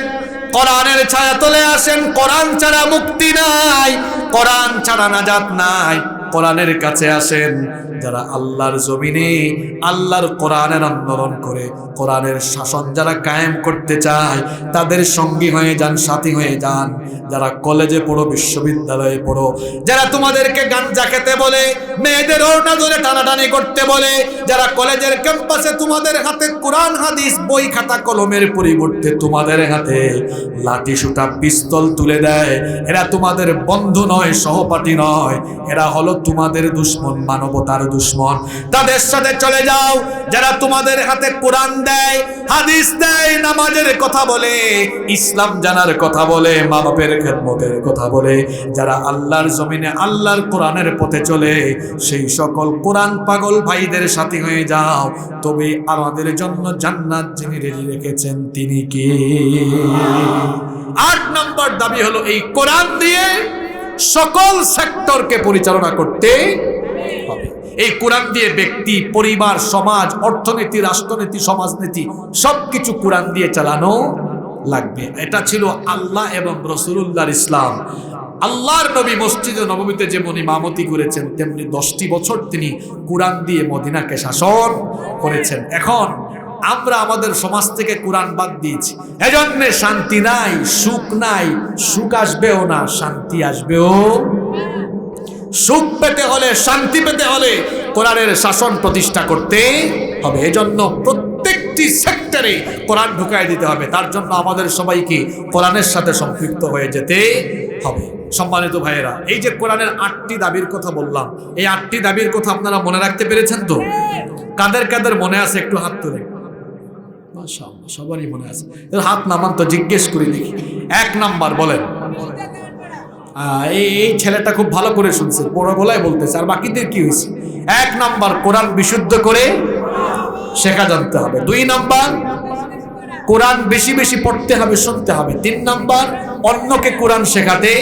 কোরআনের ছায়া তলে আসেন। কোরআন ছাড়া মুক্তি নাই, কোরআন ছাড়া নাজাত নাই। কোরআনের কাছে আসেন। যারা আল্লাহর জমিনে আল্লাহর কোরআনের আন্দোলন করে কোরআনের শাসন যারা কায়েম করতে চায়, তাদের সঙ্গী হয়ে যান, সাথী হয়ে যান। যারা কলেজে পড়ো, বিশ্ববিদ্যালয়ে পড়ো, যারা তোমাদেরকে গাঞ্জা খেতে বলে, মেয়েদের ওড়না ধরে টানাটানি করতে বলে, যারা কলেজের ক্যাম্পাসে তোমাদের হাতে কোরআন হাদিস বই খাতা কলমের পরিবর্তে তোমাদের হাতে লাঠি সুটা পিস্তল তুলে দেয়, এরা তোমাদের বন্ধু নয়, সহপাঠী নয়, এরা হলো তোমাদের দুশ্মন, মানবতার দুশ্মন। তাদের সাথে চলে যাও। যারা তোমাদের হাতে কোরআন দেয়, হাদিস দেয়, নামাজের কথা বলে, ইসলাম জানার কথা বলে, মা বাপের খেদমতের কথা বলে, যারা আল্লাহর জমিনে আল্লাহর কোরআনের পথে চলে, সেই সকল কোরআন পাগল ভাইদের সাথী হয়ে যাও। তবে আমাদের জন্য জান্নাত যিনি রেডি রেখেছেন তিনি কে? 8 নম্বর দাবি হলো এই কোরআন দিয়ে সকল সেক্টরকে পরিচালনা করতে হবে। এই কোরআন দিয়ে ব্যক্তি, পরিবার, সমাজ, অর্থনীতি, রাষ্ট্রনীতি, সমাজনীতি সবকিছু কোরআন দিয়ে চালানো লাগবে। এটা ছিল আল্লাহ এবং রাসূলুল্লাহর ইসলাম। আল্লাহর নবী মসজিদে নববীতে যেমন ইমামতি করেছেন, তেমনি 10টি বছর তিনি কোরআন দিয়ে মদিনাকে শাসন করেছেন। এখন আমরা আমাদের সমাজ থেকে কোরআন বাদ দিয়েছি, এজন্য শান্তি নাই, সুখ নাই। সুখ আসবেও না, শান্তি আসবেও। সুখ পেতে হলে, শান্তি পেতে হলে কোরআনের শাসন প্রতিষ্ঠা করতে হবে। এজন্য প্রত্যেকটি সেক্টরে কোরআন ঢুকাই দিতে হবে। তার জন্য আমাদের সবাইকে কোরআনের সাথে সম্পৃক্ত হয়ে যেতে হবে। সম্মানিত ভাইয়েরা, এই যে কোরআনের 8টি দাবির কথা বললাম, এই 8টি দাবির কথা আপনারা মনে রাখতে পেরেছেন তো? কাদের কাদের মনে আছে একটু হাত তুলে? মাশাআল্লাহ, সবারই মনে আছে। হাত নামান তো, জিজ্ঞেস করি দেখি। 1 নাম্বার বলেন। এই ছেলেটা খুব ভালো করে শুনছে, বড় গলায় বলতেছে। আর বাকিদের কি হয়েছে? 1 নাম্বার কোরআন বিশুদ্ধ করে শেখা জানতে হবে। 2 নাম্বার কোরআন বেশি বেশি পড়তে হবে, শুনতে হবে। 3 নাম্বার অন্যকে কোরআন শেখাতে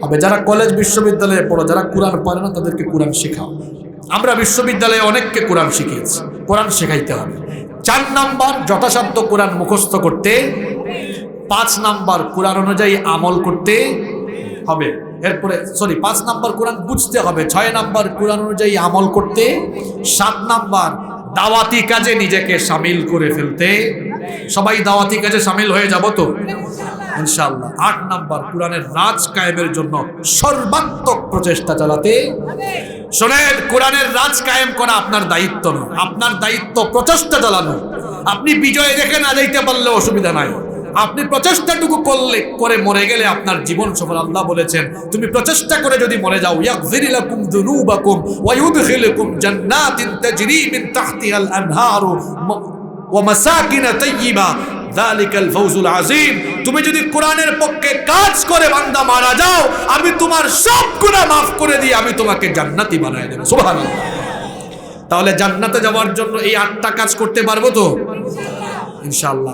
হবে। যারা কলেজ বিশ্ববিদ্যালয়ে পড়ো, যারা কোরআন পড়ে না, তাদেরকে কোরআন শেখাও। আমরা বিশ্ববিদ্যালয়ে অনেককে কোরআন শিখিয়েছি, কোরআন শেখাইতে হবে। 4 নাম্বার যথাসাধ্য কোরআন মুখস্থ করতে। 5 নাম্বার কোরআন অনুযায়ী আমল করতে হবে। এরপরে 5 নাম্বার কোরআন বুঝতে হবে। 6 নাম্বার কোরআন অনুযায়ী আমল করতে। 7 নাম্বার দাওয়াতি কাজে নিজেকে শামিল করে ফেলতে। সবাই দাওয়াতি কাজে শামিল হয়ে যাব তো ইনশাআল্লাহ। 8 নাম্বার কোরআনের রাজ কায়েমের জন্য সর্বাত্মক প্রচেষ্টা চালাতে। শোনেন, কোরআনের রাজ কায়েম করা আপনার দায়িত্ব নয়, আপনার দায়িত্ব প্রচেষ্টা চালানো। আপনি বিজয় রেখে না যাইতে পারলে অসুবিধা নাই, আপনি প্রচেষ্টাটুকু করে মরে গেলে আপনার জীবন সফল। আল্লাহ বলেছেন, তুমি প্রচেষ্টা করে যদি মরে যাও, ইয়াগফির লাকুম যুনুবাকুম ওয়া ইউদখিলুকুম জান্নাতিন তাজরি মিন তাহতিহাল আনহারু ওয়া মাসাকিন তাইয়্যিবা যালিকাল ফাওজুল আযীম। তুমি যদি কোরআনের পক্ষে কাজ করে বান্দা মারা যাও, আমি তোমার সব গুনাহ maaf করে দিয়ে আমি তোমাকে জান্নাতি বানায় দেব। সুবহানাল্লাহ। তাহলে জান্নাতে যাওয়ার জন্য এই 8টা কাজ করতে পারবো তো ইনশাআল্লাহ।